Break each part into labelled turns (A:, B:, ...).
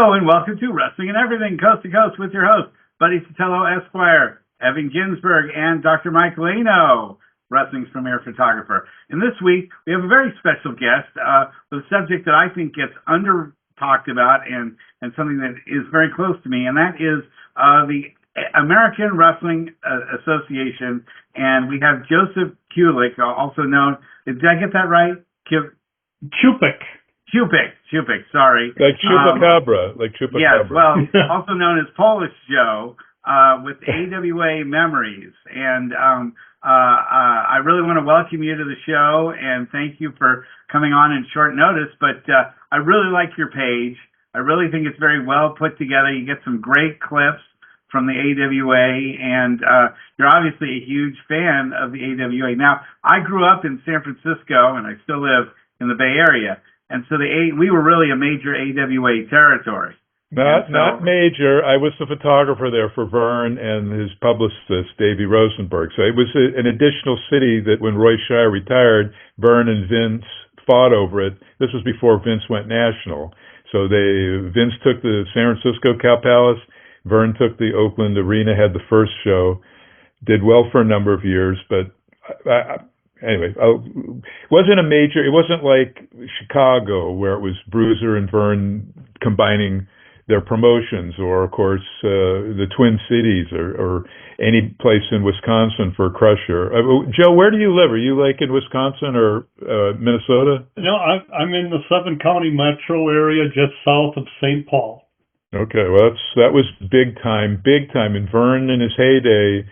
A: Hello and welcome to Wrestling and Everything, Coast to Coast, with your host, Buddy Sotelo Esquire, Evan Ginsberg, and Dr. Mike Leno, Wrestling's premier photographer. And this week, we have a very special guest with a subject that I think gets under-talked about and something that is very close to me, and that is the American Wrestling Association. And we have Joseph Kulik, also known, did I get that right? Chupik, sorry.
B: Like Chupacabra,
A: Yes, well, also known as Polish Joe, with AWA Memories. And I really want to welcome you to the show, and thank you for coming on in short notice. But I really like your page. I really think it's very well put together. You get some great clips from the AWA, and you're obviously a huge fan of the AWA. Now, I grew up in San Francisco, and I still live in the Bay Area. And so we were really a major AWA territory.
B: Not major. I was the photographer there for Vern and his publicist, Davey Rosenberg. So it was an additional city that when Roy Shire retired, Vern and Vince fought over it. This was before Vince went national. So Vince took the San Francisco Cow Palace. Vern took the Oakland Arena, had the first show, did well for a number of years, but anyway, it wasn't like Chicago where it was Bruiser and Vern combining their promotions, or of course the Twin Cities, or any place in Wisconsin for Crusher. Joe, where do you live? Are you like in Wisconsin or Minnesota?
C: No, I'm in the 7-county metro area just south of St. Paul.
B: Okay, well that was big time, and Vern in his heyday,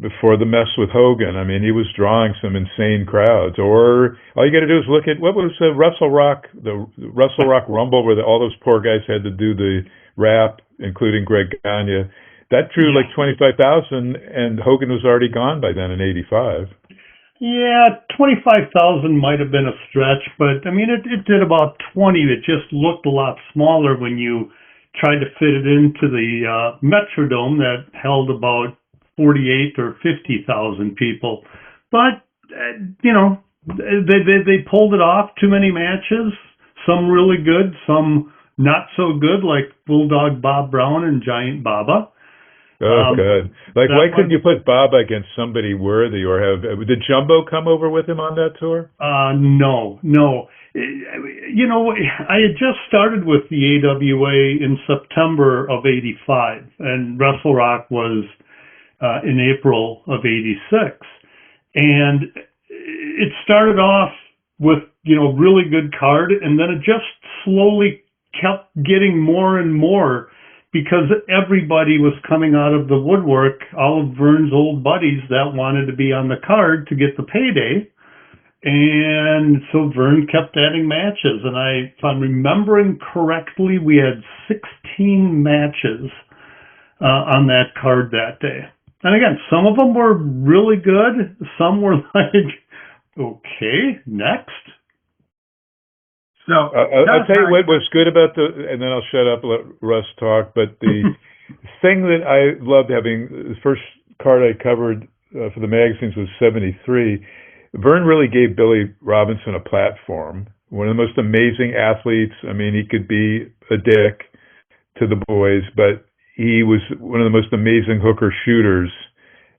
B: before the mess with Hogan, I mean, he was drawing some insane crowds. Or all you got to do is look at what was the Wrestle Rock Rumble, where all those poor guys had to do the rap, including Greg Gagne. That drew like 25,000, and Hogan was already gone by then in '85.
C: Yeah, 25,000 might have been a stretch, but I mean, it did about 20. It just looked a lot smaller when you tried to fit it into the Metrodome that held about 48 or 50,000 people. But, they pulled it off. Too many matches, some really good, some not so good, like Bulldog Bob Brown and Giant Baba.
B: Oh, good. Like, why couldn't you put Baba against somebody worthy, or did Jumbo come over with him on that tour?
C: No. I had just started with the AWA in September of '85, and Wrestle Rock was in April of '86, and it started off with really good card, and then it just slowly kept getting more and more because everybody was coming out of the woodwork, all of Vern's old buddies that wanted to be on the card to get the payday, and so Vern kept adding matches, and if I'm remembering correctly, we had 16 matches on that card that day. And again, some of them were really good. Some were like, okay, next.
B: So I'll tell you what was good about and then I'll shut up and let Russ talk. But the thing that I loved having, the first card I covered for the magazines was '73. Vern really gave Billy Robinson a platform. One of the most amazing athletes. I mean, he could be a dick to the boys, but he was one of the most amazing hooker shooters.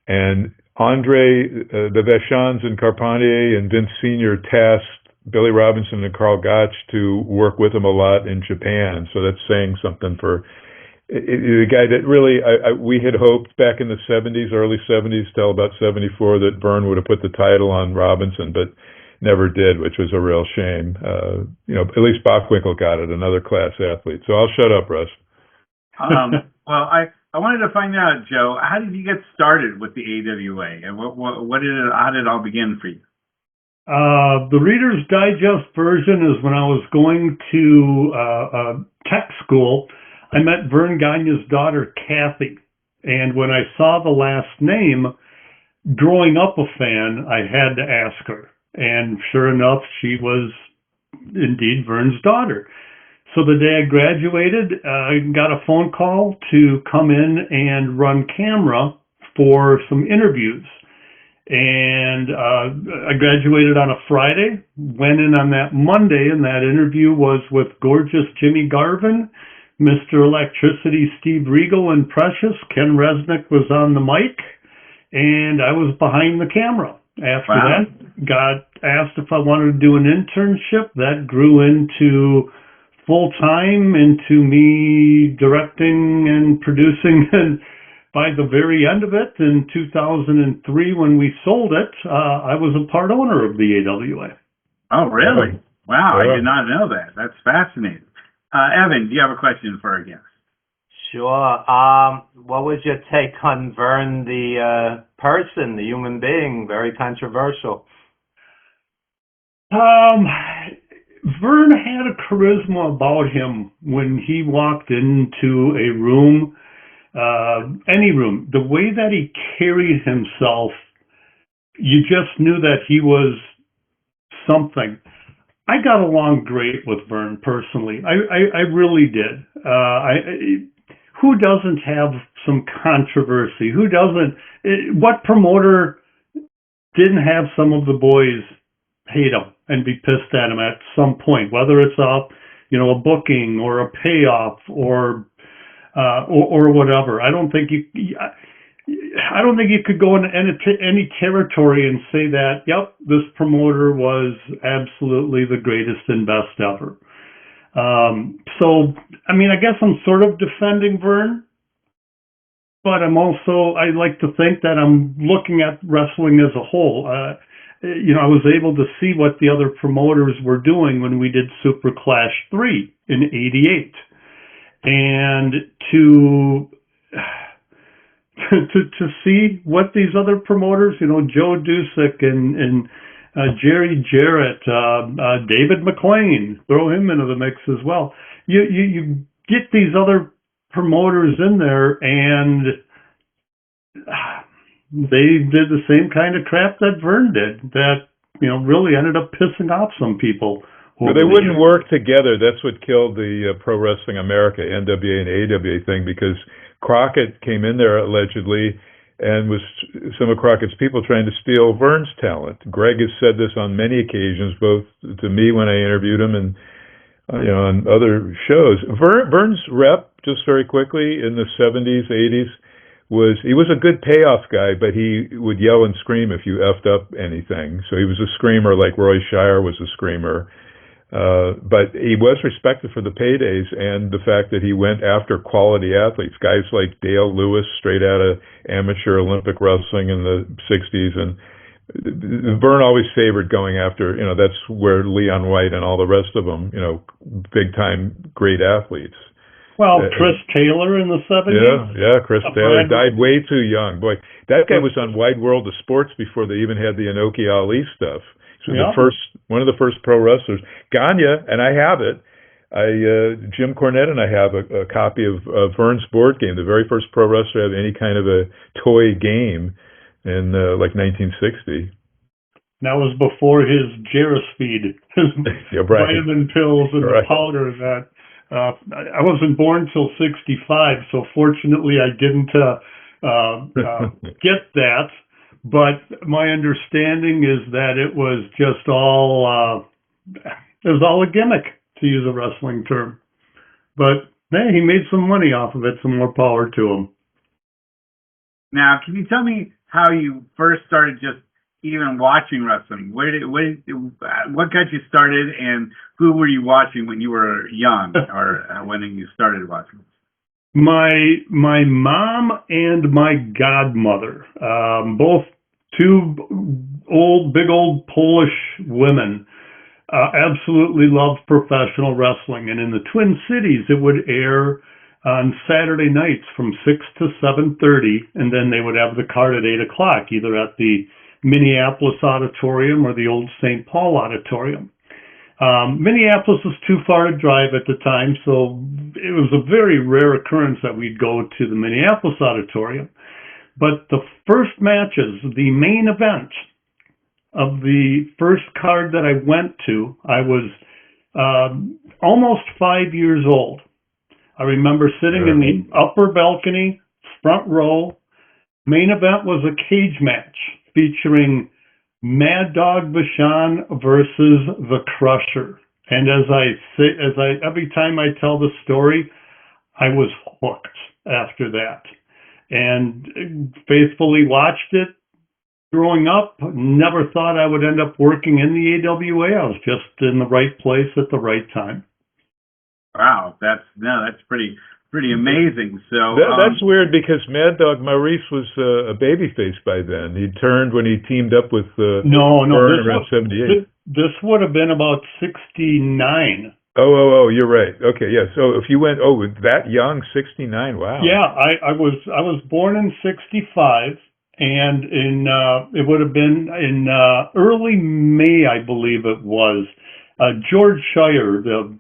B: And Andre, the Vachons and Carpentier and Vince Sr. tasked Billy Robinson and Carl Gotch to work with him a lot in Japan. So that's saying something for the guy that really, we had hoped back in the '70s, early '70s, till about '74, that Vern would have put the title on Robinson, but never did, which was a real shame. At least Bockwinkel got it, another class athlete. So I'll shut up, Russ.
A: Well, I wanted to find out, Joe, how did you get started with the AWA, and how did it all begin for you?
C: The Reader's Digest version is when I was going to tech school. I met Vern Gagne's daughter, Kathy, and when I saw the last name, growing up a fan, I had to ask her, and sure enough, she was indeed Vern's daughter. So the day I graduated, I got a phone call to come in and run camera for some interviews. And I graduated on a Friday, went in on that Monday, and that interview was with gorgeous Jimmy Garvin, Mr. Electricity, Steve Regal, and Precious. Ken Resnick was on the mic, and I was behind the camera. After that, got asked if I wanted to do an internship. That grew into full-time, into me directing and producing. And by the very end of it, in 2003, when we sold it, I was a part owner of the AWA.
A: Oh, really? Wow, I did not know that. That's fascinating. Evan, do you have a question for our guest?
D: Sure. What was your take on Vern, the person, the human being? Very controversial.
C: Vern had a charisma about him when he walked into a room, any room. The way that he carried himself, you just knew that he was something. I got along great with Vern personally. I really did. Who doesn't have some controversy? Who doesn't? What promoter didn't have some of the boys hate him and be pissed at him at some point, whether it's a booking or a payoff or whatever. I don't think you could go into any territory and say that, yep, this promoter was absolutely the greatest and best ever. So, I mean, I guess I'm sort of defending Vern, but I like to think that I'm looking at wrestling as a whole. I was able to see what the other promoters were doing when we did Super Clash 3 in '88. And to see what these other promoters, Joe Dusick and Jerry Jarrett, David McLean, throw him into the mix as well. You get these other promoters in there, and they did the same kind of crap that Vern did. That really ended up pissing off some people.
B: But they wouldn't work together. That's what killed the Pro Wrestling America, NWA and AWA thing, because Crockett came in there allegedly and was some of Crockett's people trying to steal Vern's talent. Greg has said this on many occasions, both to me when I interviewed him and on other shows. Vern's rep, just very quickly, in the 70s, 80s, he was a good payoff guy, but he would yell and scream if you effed up anything. So he was a screamer like Roy Shire was a screamer. But he was respected for the paydays and the fact that he went after quality athletes, guys like Dale Lewis, straight out of amateur Olympic wrestling in the 60s. And Vern always favored going after, that's where Leon White and all the rest of them, big time great athletes.
C: Well, Chris Taylor in the 70s. Yeah,
B: Chris Taylor died way too young. Boy, that guy was on Wide World of Sports before they even had the Inoki Ali stuff. So one of the first pro wrestlers. Gagne, and I have it. Jim Cornette and I have a copy of Vern's board game, the very first pro wrestler to have any kind of a toy game in 1960.
C: That was before his Geraspeed, his vitamin pills and the powder. That I wasn't born till '65, so fortunately I didn't get that. But my understanding is that it was just all a gimmick, to use a wrestling term. But hey, he made some money off of it. Some more power to him.
A: Now, can you tell me how you first started just even watching wrestling? What got you started, and who were you watching when you were young, or when you started watching?
C: My mom and my godmother, both two big old Polish women, absolutely loved professional wrestling. And in the Twin Cities, it would air on Saturday nights from 6 to 7:30, and then they would have the card at 8 o'clock, either at the Minneapolis Auditorium or the old St. Paul Auditorium. Minneapolis was too far to drive at the time, so it was a very rare occurrence that we'd go to the Minneapolis Auditorium. But the first matches, the main event of the first card that I went to, I was almost 5 years old. I remember sitting in the upper balcony, front row. Main event was a cage match featuring Mad Dog Vachon versus the Crusher. And every time I tell the story, I was hooked after that, and faithfully watched it growing up. Never thought I would end up working in the AWA. I was just in the right place at the right time.
A: Wow, that's pretty amazing. So
B: that's weird because Mad Dog Maurice was a babyface by then. He turned when he teamed up with Vern around 78.
C: This would have been about 69.
B: Oh, you're right. Okay, yeah. So if you went, that young, 69, wow.
C: Yeah, I was born in 65, and it would have been in early May, I believe it was. George Shire, the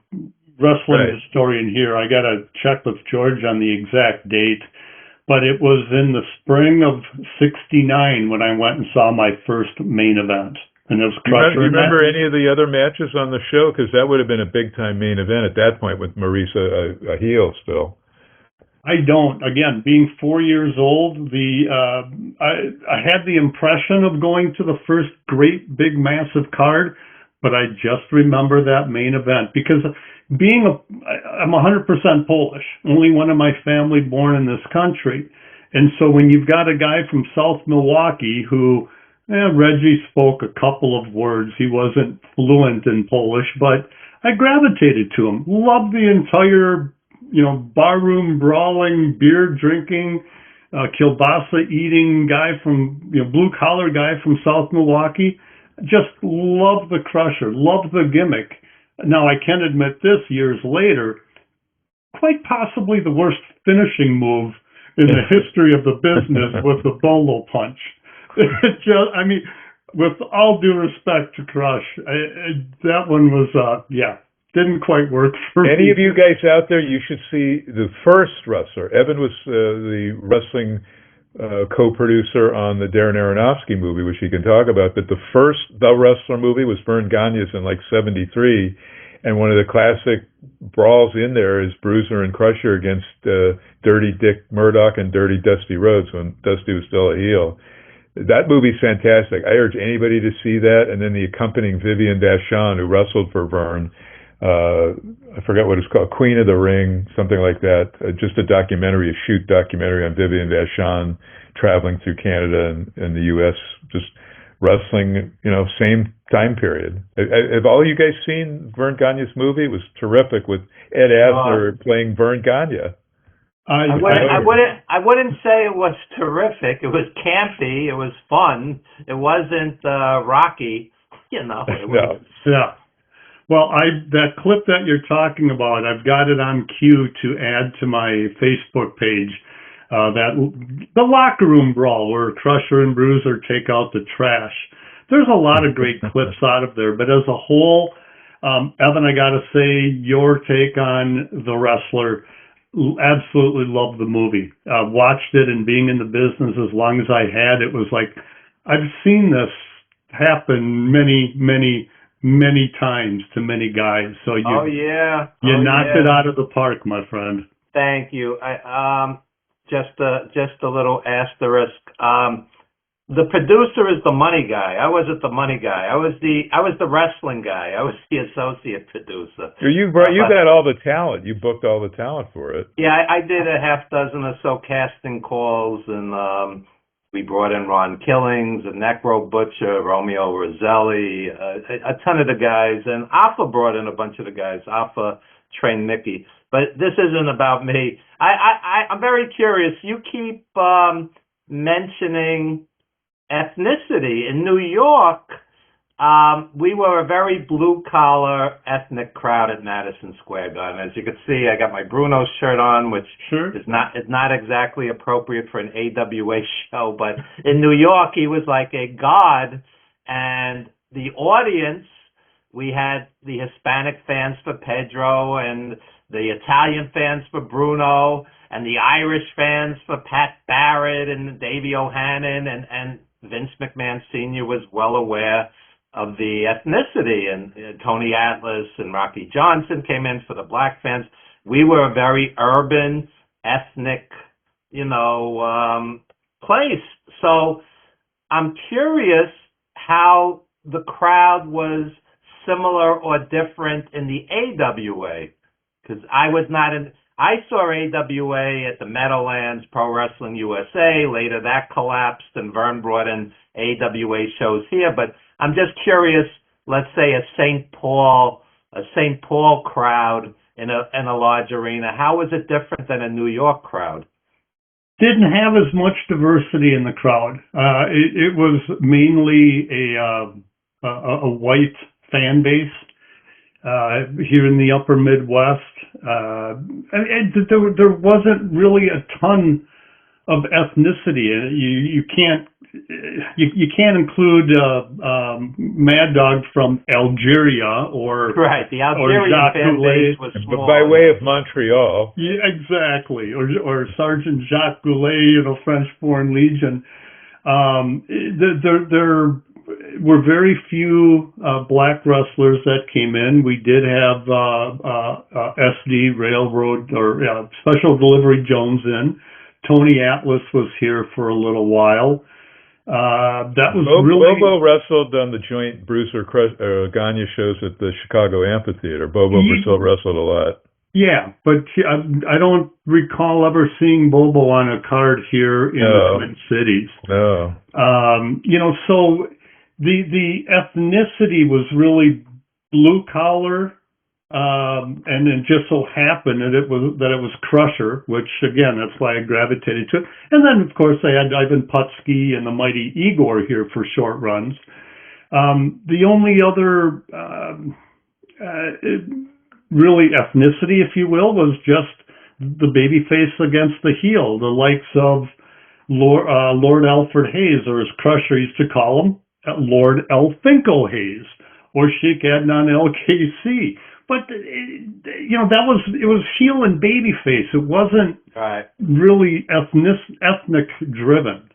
C: wrestling historian here, I got to check with George on the exact date, but it was in the spring of 69 when I went and saw my first main event. And it was Crusher.
B: Do you remember any of the other matches on the show? Because that would have been a big-time main event at that point with Maurice a heel still.
C: I don't. Again, being 4 years old, I had the impression of going to the first great, big, massive card, but I just remember that main event because I'm 100% Polish, only one of my family born in this country. And so when you've got a guy from South Milwaukee who, Reggie spoke a couple of words. He wasn't fluent in Polish, but I gravitated to him. Loved the entire, barroom brawling, beer drinking, kielbasa eating guy from, blue collar guy from South Milwaukee. Just loved the Crusher, loved the gimmick. Now I can admit this years later, quite possibly the worst finishing move in the history of the business was the bolo punch. With all due respect to Crush, that one was, didn't quite work for me.
B: Any of you guys out there, you should see the first wrestler. Evan was the wrestling co-producer on the Darren Aronofsky movie, which he can talk about, but the first The Wrestler movie was Vern Gagne's in 73, and one of the classic brawls in there is Bruiser and Crusher against Dirty Dick Murdoch and Dirty Dusty Rhodes when Dusty was still a heel. That movie's fantastic. I urge anybody to see that. And then the accompanying Vivian Vachon, who wrestled for Vern, I forgot what it's called, Queen of the Ring, something like that. Just a shoot documentary on Vivian Vachon traveling through Canada and the U.S., just wrestling, same time period. Have all you guys seen Vern Gagne's movie? It was terrific with Ed Asner playing Vern Gagne.
D: I wouldn't say it was terrific. It was campy. It was fun. It wasn't Rocky.
B: No.
C: Yeah. Well, that clip that you're talking about, I've got it on cue to add to my Facebook page. The locker room brawl where Crusher and Bruiser take out the trash. There's a lot of great clips out of there, but as a whole, Evan, I got to say your take on The Wrestler. Absolutely loved the movie. Watched it, and being in the business as long as I had, it was like I've seen this happen many, many, many times to many guys. So you knocked it out of the park, my friend.
D: Thank you. Just a little asterisk. The producer is the money guy. I wasn't the money guy. I was the wrestling guy. I was the associate producer.
B: You got all the talent. You booked all the talent for it.
D: Yeah, I did a half dozen or so casting calls, and we brought in Ron Killings, a Necro Butcher, Romeo Roselli, a ton of the guys, and Alpha brought in a bunch of the guys. Alpha trained Mickey. But this isn't about me. I'm very curious. You keep mentioning ethnicity. In New York, we were a very blue-collar ethnic crowd at Madison Square Garden. As you can see, I got my Bruno shirt on, which is not exactly appropriate for an AWA show, but in New York, he was like a god, and the audience, we had the Hispanic fans for Pedro, and the Italian fans for Bruno, and the Irish fans for Pat Barrett and Davey O'Hannon, and Vince McMahon Sr. was well aware of the ethnicity, and Tony Atlas and Rocky Johnson came in for the black fans. We were a very urban, ethnic, place. So I'm curious how the crowd was similar or different in the AWA, because I was not in. I saw AWA at the Meadowlands, Pro Wrestling USA. Later that collapsed and Vern brought in AWA shows here. But I'm just curious, let's say a St. Paul crowd in a large arena. How is it different than a New York crowd?
C: Didn't have as much diversity in the crowd. It was mainly a white fan base here in the upper Midwest. And there wasn't really a ton of ethnicity. You can't include Mad Dog from Algeria or
D: right. The Algerian fan base was small.
B: By way of Montreal.
C: Yeah, exactly. Or Sergeant Jacques Goulet, French Foreign Legion. There were very few black wrestlers that came in. We did have SD Railroad or Special Delivery Jones in. Tony Atlas was here for a little while. That was really...
B: Bobo wrestled on the joint Bruce or Gagne shows at the Chicago Amphitheater. Bobo Brazil wrestled a lot.
C: Yeah, but I don't recall ever seeing Bobo on a card here in the Twin Cities.
B: No.
C: So the ethnicity was really blue collar. And it just so happened that it was Crusher, which again, that's why I gravitated to it. And then of course I had Ivan Putski and the Mighty Igor here for short runs. The only other really ethnicity, if you will, was just the babyface against the heel, the likes of Lord Alfred Hayes, or as Crusher used to call him, Lord El Finkel Hayes, or Sheik Adnan LKC. But it was heel and babyface. It wasn't really ethnic driven.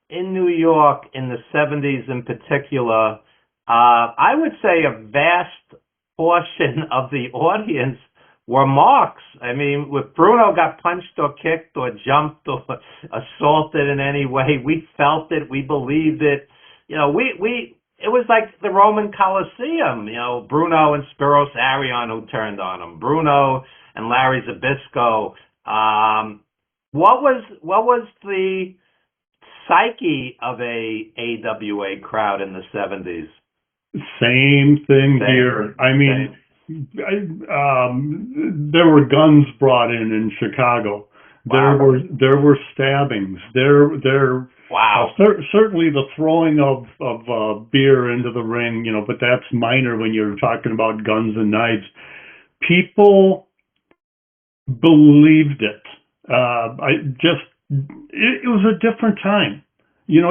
D: In New York, in the 70s in particular, I would say a vast portion of the audience were marks. I mean, if Bruno got punched or kicked or jumped or assaulted in any way, we felt it. We believed it. It was like the Roman Colosseum, Bruno and Spiros Arion who turned on him, Bruno and Larry Zbyszko. What was the psyche of a AWA crowd in the 70s?
C: Same thing here. I mean, there were guns brought in Chicago.
D: Wow.
C: There were stabbings.
D: Wow.
C: Certainly the throwing of beer into the ring, but that's minor when you're talking about guns and knives. People believed it. It was a different time. You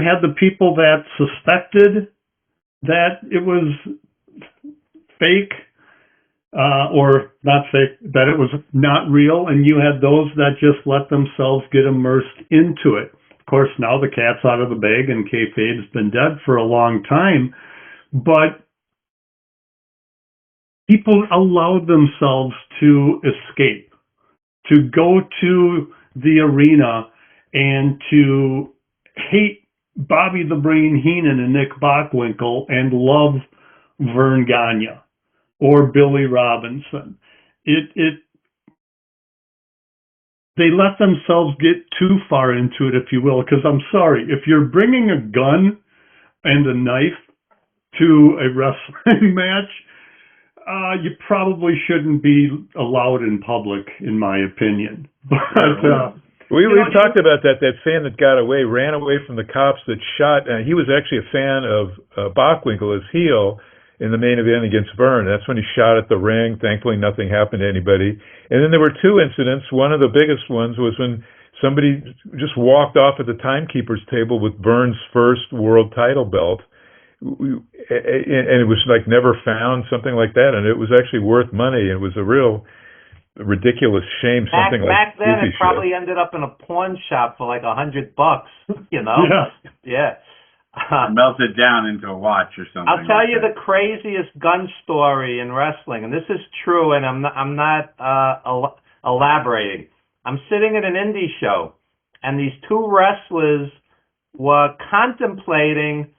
C: had the people that suspected that it was fake, or not fake, that it was not real, and you had those that just let themselves get immersed into it. Of course, now the cat's out of the bag and kayfabe's been dead for a long time, but people allowed themselves to escape, to go to the arena and to hate Bobby the Brain Heenan and Nick Bockwinkel and love Vern Gagne or Billy Robinson. They let themselves get too far into it, if you will, because I'm sorry, if you're bringing a gun and a knife to a wrestling match, you probably shouldn't be allowed in public, in my opinion. But
B: we talked about that. That fan that got away ran away from the cops that shot. He was actually a fan of Bockwinkel as heel in the main event against Vern. That's when he shot at the ring. Thankfully, nothing happened to anybody. And then there were two incidents. One of the biggest ones was when somebody just walked off at the timekeeper's table with Vern's first world title belt. And it was like never found, something like that. And it was actually worth money. It was a real ridiculous shame. Something
D: back
B: like
D: then, it probably ended up in a pawn shop for like $100. Yeah.
A: Melted down into a watch or something.
D: I'll tell you the craziest gun story in wrestling, and this is true, and I'm not elaborating. I'm sitting at an indie show, and these two wrestlers were contemplating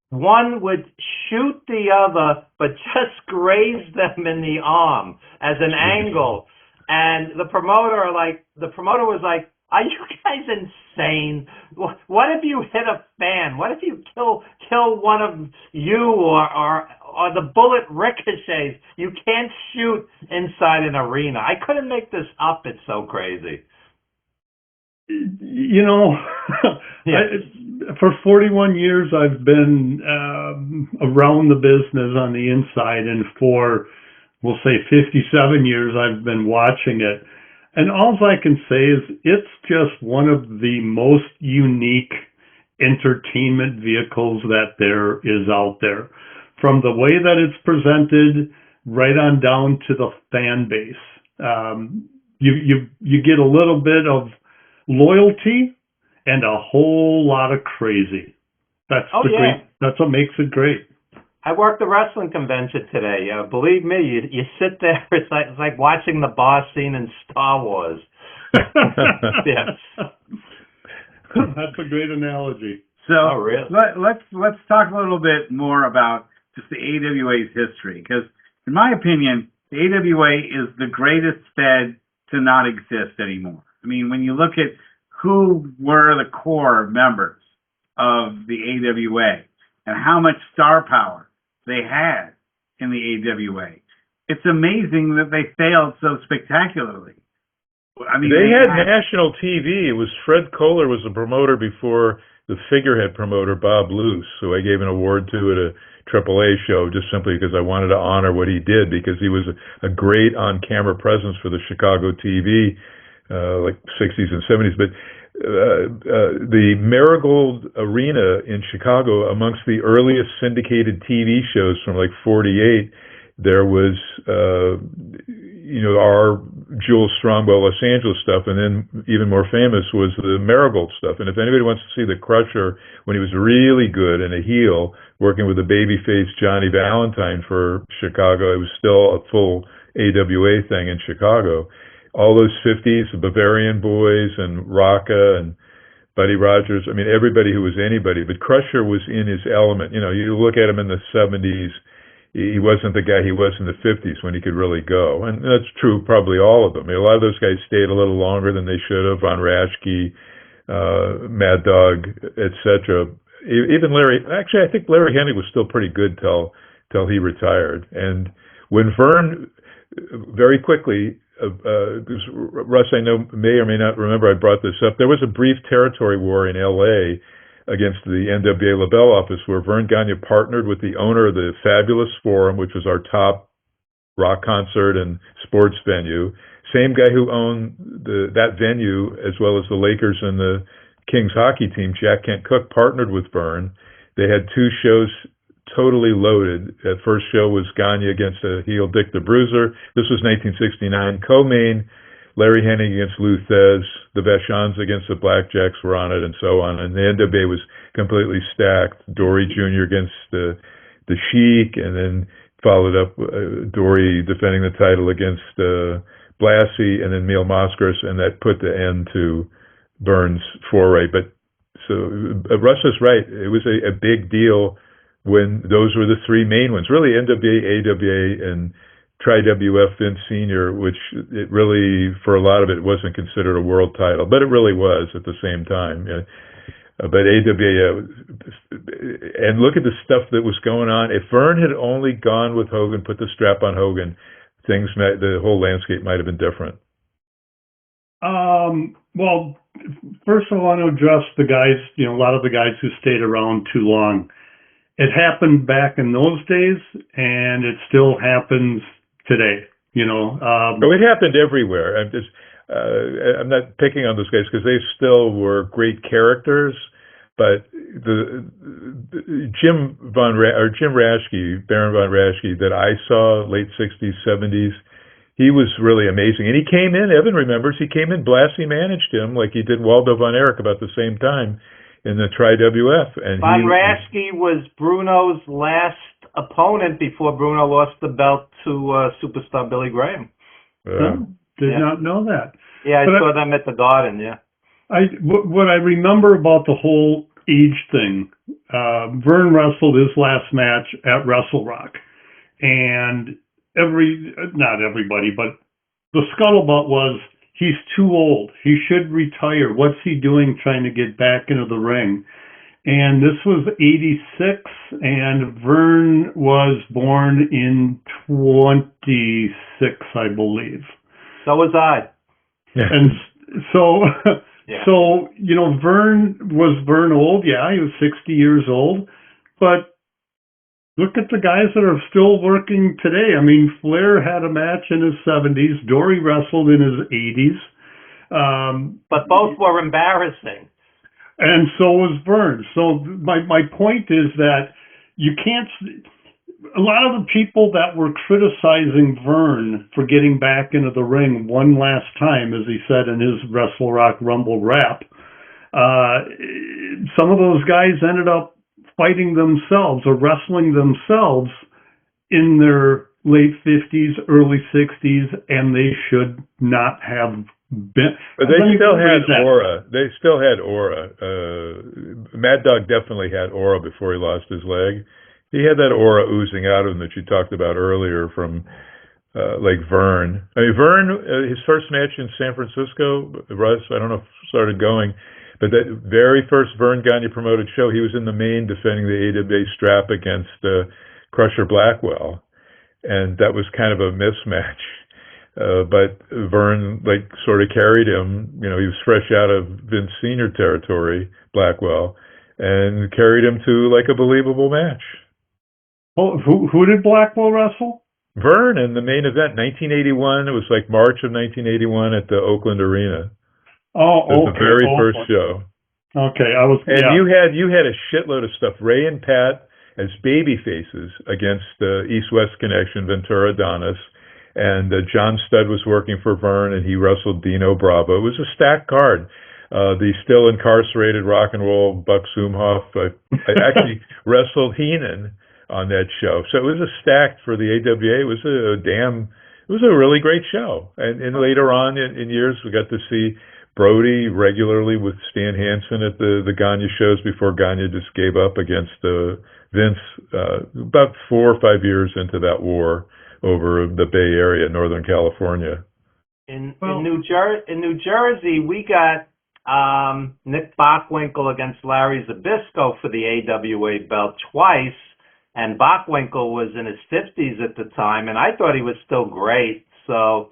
D: one would shoot the other, but just graze them in the arm as an angle. And the promoter was like, "Are you guys insane? What if you hit a fan? What if you kill one of you, or the bullet ricochets? You can't shoot inside an arena." I couldn't make this up. It's so crazy.
C: You know, for 41 years I've been around the business on the inside, and for, we'll say, 57 years I've been watching it. And all I can say is it's just one of the most unique entertainment vehicles that there is out there. From the way that it's presented right on down to the fan base. You get a little bit of loyalty and a whole lot of crazy. That's what makes it great.
D: I worked a wrestling convention today. Believe me, you sit there. It's like watching the boss scene in Star Wars.
C: Yeah. That's a great analogy.
A: So really? let's talk a little bit more about just the AWA's history, because in my opinion, the AWA is the greatest fed to not exist anymore. I mean, when you look at who were the core members of the AWA and how much star power they had in the AWA, it's amazing that they failed so spectacularly. I mean,
B: they had national TV. It was Fred Kohler was the promoter before the figurehead promoter, Bob Luce, who I gave an award to at a AAA show just simply because I wanted to honor what he did, because he was a great on-camera presence for the Chicago TV, like 60s and 70s. But the Marigold Arena in Chicago, amongst the earliest syndicated TV shows from like 48, there was, our Jules Strongbow Los Angeles stuff, and then even more famous was the Marigold stuff. And if anybody wants to see the Crusher when he was really good and a heel, working with the babyface Johnny Valentine for Chicago, it was still a full AWA thing in Chicago. All those 50s, the Bavarian Boys and Rocca and Buddy Rogers, I mean, everybody who was anybody. But Crusher was in his element. You know, you look at him in the 70s, he wasn't the guy he was in the 50s when he could really go. And that's true, probably all of them. I mean, a lot of those guys stayed a little longer than they should have. Von Raschke, Mad Dog, etc. Even Larry, actually, I think Larry Hennig was still pretty good till he retired. And when Vern, very quickly, Russ, I know, may or may not remember I brought this up, there was a brief territory war in L.A. against the NWA LaBelle office, where Vern Gagne partnered with the owner of the Fabulous Forum, which was our top rock concert and sports venue. Same guy who owned that venue, as well as the Lakers and the Kings hockey team, Jack Kent Cooke, partnered with Vern. They had two shows totally loaded. That first show was Gagne against a heel Dick the Bruiser. This was 1969. Co-main, Larry Hennig against Lou Thez, the Vachons against the Blackjacks were on it, and so on. And the NWA was completely stacked. Dory Jr. against the Sheik, and then followed up Dory defending the title against Blassie, and then Neil Moskowitz, and that put the end to Vern's foray. But so Russ is right. It was a big deal when those were the three main ones. Really, NWA, AWA, and Tri-WF Vince Sr., which it really, for a lot of it, wasn't considered a world title, but it really was at the same time. But AWA, and look at the stuff that was going on. If Vern had only gone with Hogan, put the strap on Hogan, the whole landscape might have been different.
C: Well, first I want to address the guys, a lot of the guys who stayed around too long. It happened back in those days, and it still happens today, it
B: happened everywhere. I'm not picking on those guys because they still were great characters, but the Jim Raschke, Baron von Raschke, that I saw late 60s, 70s, he was really amazing. And he came in, Evan remembers, he came in, Blassie managed him like he did Waldo von Erich about the same time in the Tri-WF. And
D: Von Raschke was Bruno's last opponent before Bruno lost the belt to superstar Billy Graham.
C: Did not know that.
D: Yeah, I saw them at the Garden, yeah.
C: What I remember about the whole age thing. Vern wrestled his last match at Wrestle Rock, and not everybody, but the scuttlebutt was, he's too old. He should retire. What's he doing trying to get back into the ring? And this was 86, and Vern was born in 26, I believe.
D: So was I.
C: And so,
D: Yeah.
C: so, Vern old? Yeah, he was 60 years old. But look at the guys that are still working today. I mean, Flair had a match in his 70s. Dory wrestled in his 80s.
D: But both were embarrassing.
C: And so was Vern. So my point is that you can't. A lot of the people that were criticizing Vern for getting back into the ring one last time, as he said in his Wrestle Rock Rumble rap, some of those guys ended up fighting themselves or wrestling themselves in their late 50s, early 60s, and they should not have been.
B: But they still had aura. They still had aura. Mad Dog definitely had aura before he lost his leg. He had that aura oozing out of him that you talked about earlier from like Vern. I mean, Vern, his first match in San Francisco, Russ, I don't know if it started going, but that very first Vern Gagne promoted show, he was in the main defending the AWA strap against Crusher Blackwell. And that was kind of a mismatch. But Vern, sort of carried him. He was fresh out of Vince Sr. territory, Blackwell, and carried him to, a believable match.
C: Oh, who did Blackwell wrestle?
B: Vern in the main event, 1981. It was March of 1981 at the Oakland Arena.
C: Oh,
B: it was the very first show.
C: Okay,
B: you had a shitload of stuff. Ray and Pat as baby faces against the East-West Connection, Ventura Adonis. And John Studd was working for Vern, and he wrestled Dino Bravo. It was a stacked card. The still incarcerated rock and roll Buck Zumhoff. I actually wrestled Heenan on that show. So it was a stacked for the AWA. It was a really great show. And later on in years, we got to see Brody regularly with Stan Hansen at the Gagne shows before Gagne just gave up against Vince about 4 or 5 years into that war over the Bay Area, Northern California.
D: In New Jersey, we got Nick Bockwinkel against Larry Zbyszko for the AWA belt twice, and Bockwinkel was in his 50s at the time, and I thought he was still great. So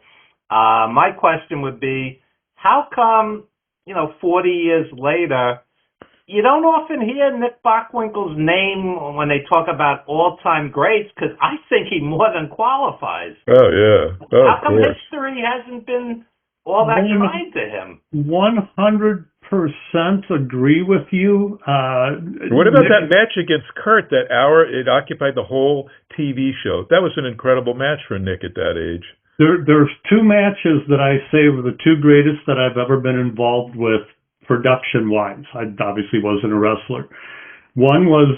D: my question would be, how come, 40 years later, you don't often hear Nick Bockwinkel's name when they talk about all-time greats, because I think he more than qualifies.
B: Oh, yeah. Oh,
D: how come history hasn't been all that kind to him?
C: 100% agree with you.
B: What about that match against Kurt, that hour? It occupied the whole TV show. That was an incredible match for Nick at that age.
C: There's two matches that I say were the two greatest that I've ever been involved with, production-wise. I obviously wasn't a wrestler. One was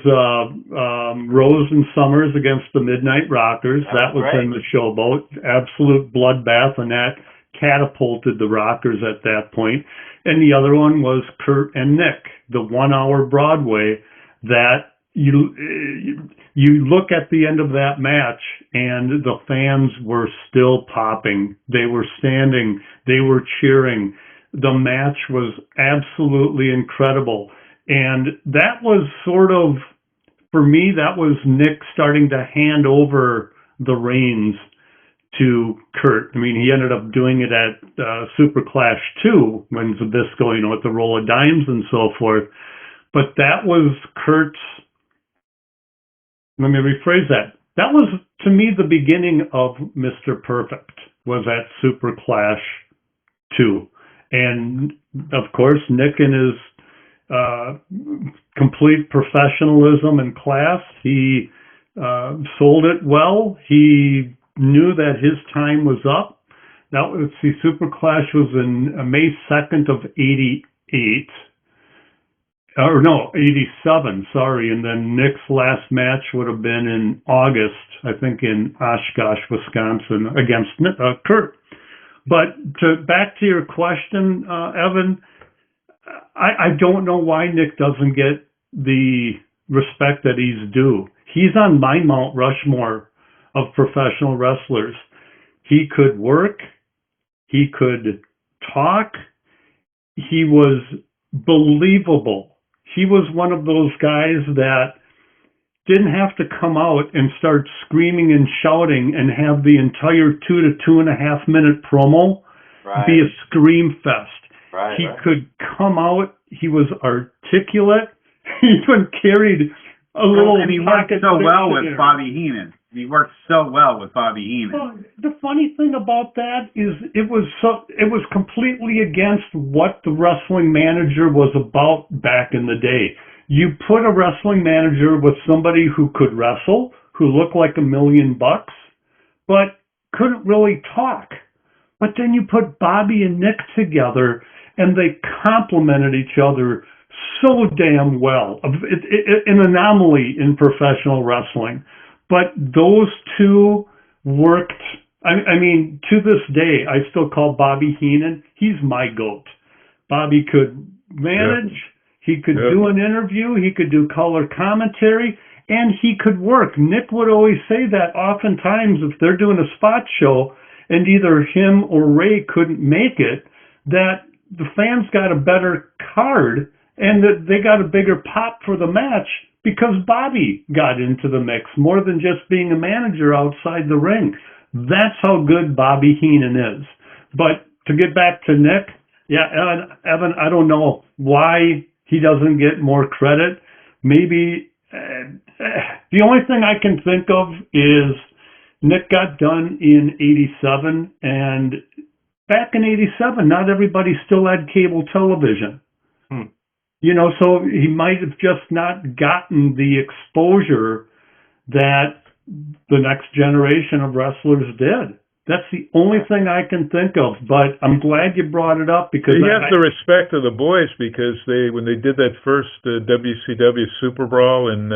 C: Rose and Summers against the Midnight Rockers. That was in the Showboat. Absolute bloodbath, and that catapulted the Rockers at that point. And the other one was Kurt and Nick, the 1 hour Broadway that you look at the end of that match and the fans were still popping. They were standing. They were cheering. The match was absolutely incredible. And that was sort of, for me, that was Nick starting to hand over the reins to Kurt. I mean, he ended up doing it at Super Clash 2 when Zbyszko, with the roll of dimes and so forth. But that was Kurt's, let me rephrase that. That was, to me, the beginning of Mr. Perfect, was at Super Clash 2. And, of course, Nick in his complete professionalism and class, he sold it well. He knew that his time was up. Now, let's see, Super Clash was in May 2nd of 88. Or no, 87, sorry. And then Nick's last match would have been in August, I think in Oshkosh, Wisconsin, against Kurt. But back to your question, Evan, I don't know why Nick doesn't get the respect that he's due. He's on my Mount Rushmore of professional wrestlers. He could work. He could talk. He was believable. He was one of those guys that didn't have to come out and start screaming and shouting and have the entire 2 to 2.5 minute promo be a scream fest. He could come out. He was articulate. He even carried a little.
A: And he worked so well with Bobby Heenan. He worked so well with Bobby Heenan.
C: Well, the funny thing about that is it was completely against what the wrestling manager was about back in the day. You put a wrestling manager with somebody who could wrestle, who looked like $1 million, but couldn't really talk. But then you put Bobby and Nick together, and they complemented each other so damn well. An anomaly in professional wrestling. But those two worked. I mean, to this day, I still call Bobby Heenan, he's my GOAT. Bobby could manage, he could do an interview, he could do color commentary, and he could work. Nick would always say that oftentimes if they're doing a spot show and either him or Ray couldn't make it, that the fans got a better card and that they got a bigger pop for the match because Bobby got into the mix more than just being a manager outside the ring. That's how good Bobby Heenan is. But to get back to Nick, Evan, I don't know why he doesn't get more credit. Maybe the only thing I can think of is Nick got done in 87, and back in 87, not everybody still had cable television. You know, so he might have just not gotten the exposure that the next generation of wrestlers did. That's the only thing I can think of, but I'm glad you brought it up because
B: he has the respect of the boys because when they did that first WCW Super Brawl and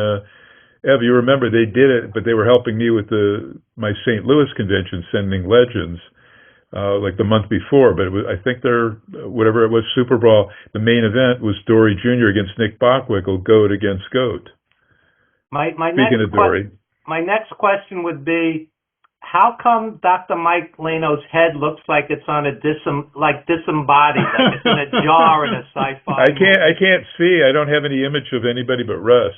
B: Ev, you remember they did it, but they were helping me with my St. Louis convention, sending legends. Like the month before, but I think whatever it was, Super Brawl, the main event was Dory Jr. against Nick Bockwinkel, GOAT against GOAT.
D: My next question would be, how come Dr. Mike Leno's head looks like it's on disembodied, like it's in a jar in a sci-fi movie?
B: I can't see. I don't have any image of anybody but Russ.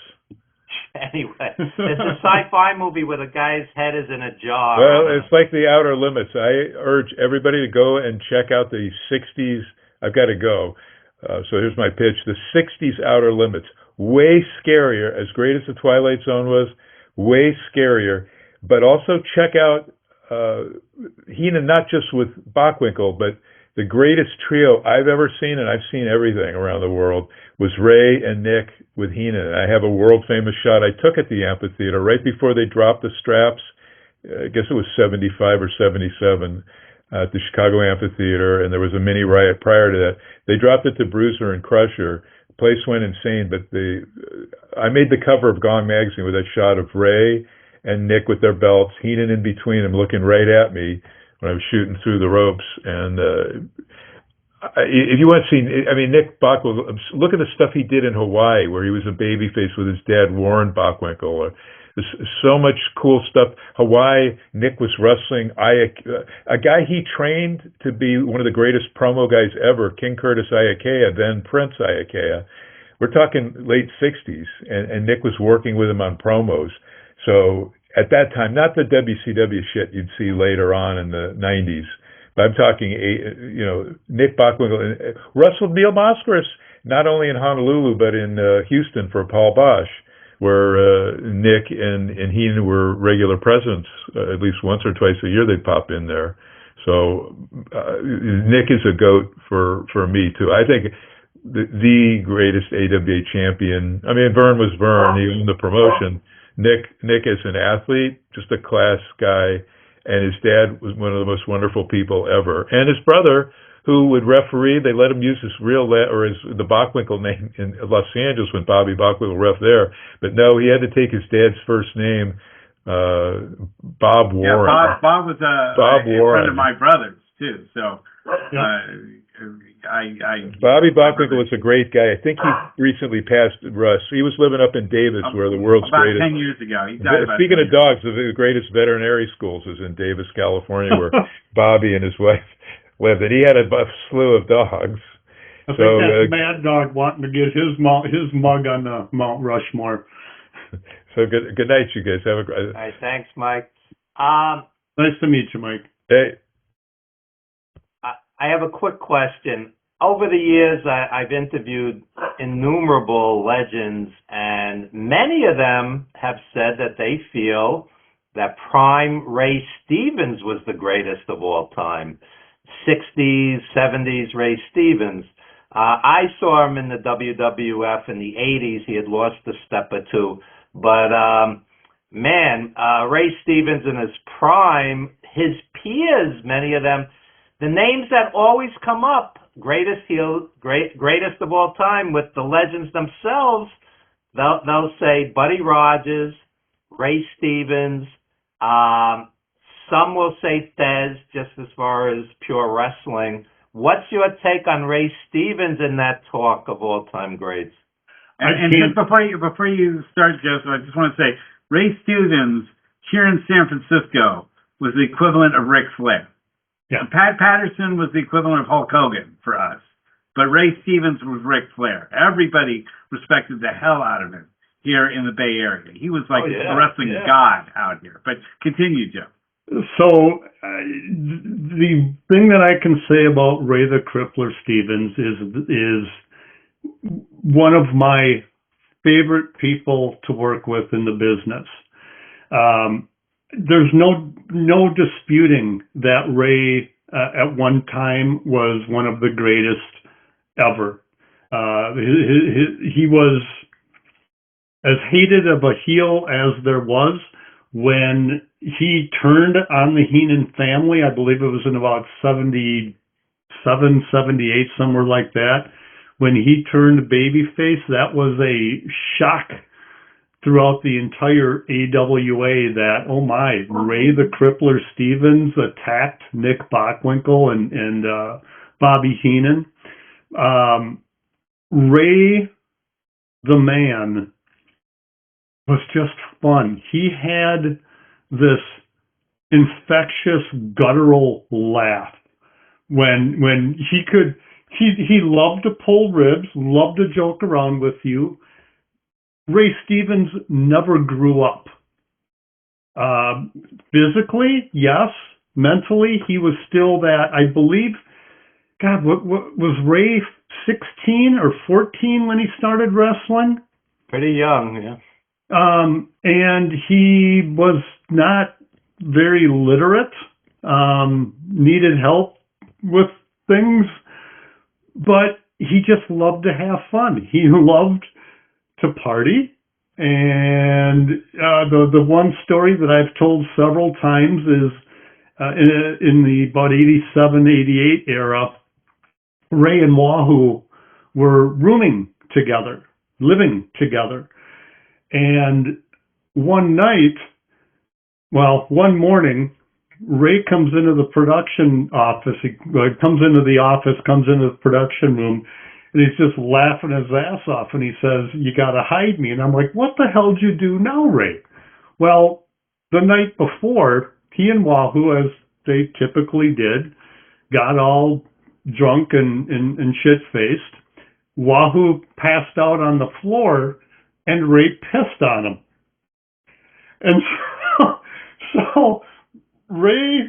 D: Anyway, it's a sci-fi movie where the guy's head is in a jar.
B: Well, it's like The Outer Limits. I urge everybody to go and check out the 60s. I've got to go. So here's my pitch. The 60s Outer Limits. Way scarier. As great as The Twilight Zone was, way scarier. But also check out Heenan, not just with Bockwinkel, but the greatest trio I've ever seen, and I've seen everything around the world, was Ray and Nick with Heenan. I have a world-famous shot I took at the amphitheater right before they dropped the straps. I guess it was 75 or 77 at the Chicago Amphitheater, and there was a mini riot prior to that. They dropped it to Bruiser and Crusher. The place went insane, but I made the cover of Gong magazine with that shot of Ray and Nick with their belts, Heenan in between them looking right at me when I was shooting through the ropes. And if you want to see, Nick Bockwinkel, look at the stuff he did in Hawaii, where he was a babyface with his dad, Warren Bockwinkel. There's so much cool stuff. Hawaii, Nick was wrestling a guy he trained to be one of the greatest promo guys ever, King Curtis Iakea, then Prince Iakea. We're talking late 60s, and Nick was working with him on promos. So at that time, not the WCW shit you'd see later on in the 90s, but I'm talking, Nick Bockwinkel wrestled Neil Moskowitz not only in Honolulu but in Houston for Paul Bosch, where Nick and Heenan were regular presence. At least once or twice a year they'd pop in there. So Nick is a GOAT for me too. I think the greatest AWA champion. I mean, Vern was Vern. He owned the promotion. Nick as an athlete, just a class guy, and his dad was one of the most wonderful people ever. And his brother, who would referee, they let him use his the Bockwinkel name in Los Angeles when Bobby Bockwinkel ref there. But no, he had to take his dad's first name, Bob Warren.
A: Yeah, Bob was a friend of my brother's too. So
B: Bobby Bockwinkel was a great guy. I think he recently passed, Russ. He was living up in Davis, where the world's greatest.
A: About 10 years ago. He died about
B: Speaking of dogs, the greatest veterinary schools is in Davis, California, where Bobby and his wife lived, and he had a slew of dogs.
C: I think that's Mad Dog wanting to get his mug on the Mount Rushmore.
B: So good night, you guys. Have a great.
D: All right, thanks, Mike.
C: Nice to meet you, Mike.
B: Hey.
D: I have a quick question. Over the years, I've interviewed innumerable legends, and many of them have said that they feel that prime Ray Stevens was the greatest of all time. 60s, 70s Ray Stevens. I saw him in the WWF in the 80s. He had lost a step or two. But, Ray Stevens in his prime, his peers, many of them, the names that always come up, greatest of all time with the legends themselves, they'll say Buddy Rogers, Ray Stevens, some will say Thez, just as far as pure wrestling. What's your take on Ray Stevens in that talk of all-time greats?
A: And just before you start, Joseph, I just want to say, Ray Stevens here in San Francisco was the equivalent of Ric Flair.
C: Yeah.
A: Pat Patterson was the equivalent of Hulk Hogan for us, but Ray Stevens was Ric Flair. Everybody respected the hell out of him here in the Bay Area. He was like a wrestling god out here. But continue, Joe.
C: So the thing that I can say about Ray the Crippler Stevens is one of my favorite people to work with in the business. There's no disputing that Ray at one time was one of the greatest ever. He was as hated of a heel as there was. When he turned on the Heenan family, I believe it was in about 77, 78, somewhere like that. When he turned babyface, that was a shock throughout the entire AWA that, oh my, Ray the Crippler Stevens attacked Nick Bockwinkel and Bobby Heenan. Ray the Man was just fun. He had this infectious guttural laugh when he loved to pull ribs, loved to joke around with you. Ray Stevens never grew up. Physically, yes. Mentally, he was still that, I believe, God, what was Ray 16 or 14 when he started wrestling?
D: Pretty young, yeah.
C: And he was not very literate, needed help with things, but he just loved to have fun. He loved to party. And the one story that I've told several times is in the about 87, 88 era, Ray and Wahoo were rooming together, living together. And one morning, Ray comes into the production office. He comes into the production room, and he's just laughing his ass off. And he says, "You got to hide me." And I'm like, "What the hell did you do now, Ray?" Well, the night before, he and Wahoo, as they typically did, got all drunk and shit-faced. Wahoo passed out on the floor, and Ray pissed on him. And so Ray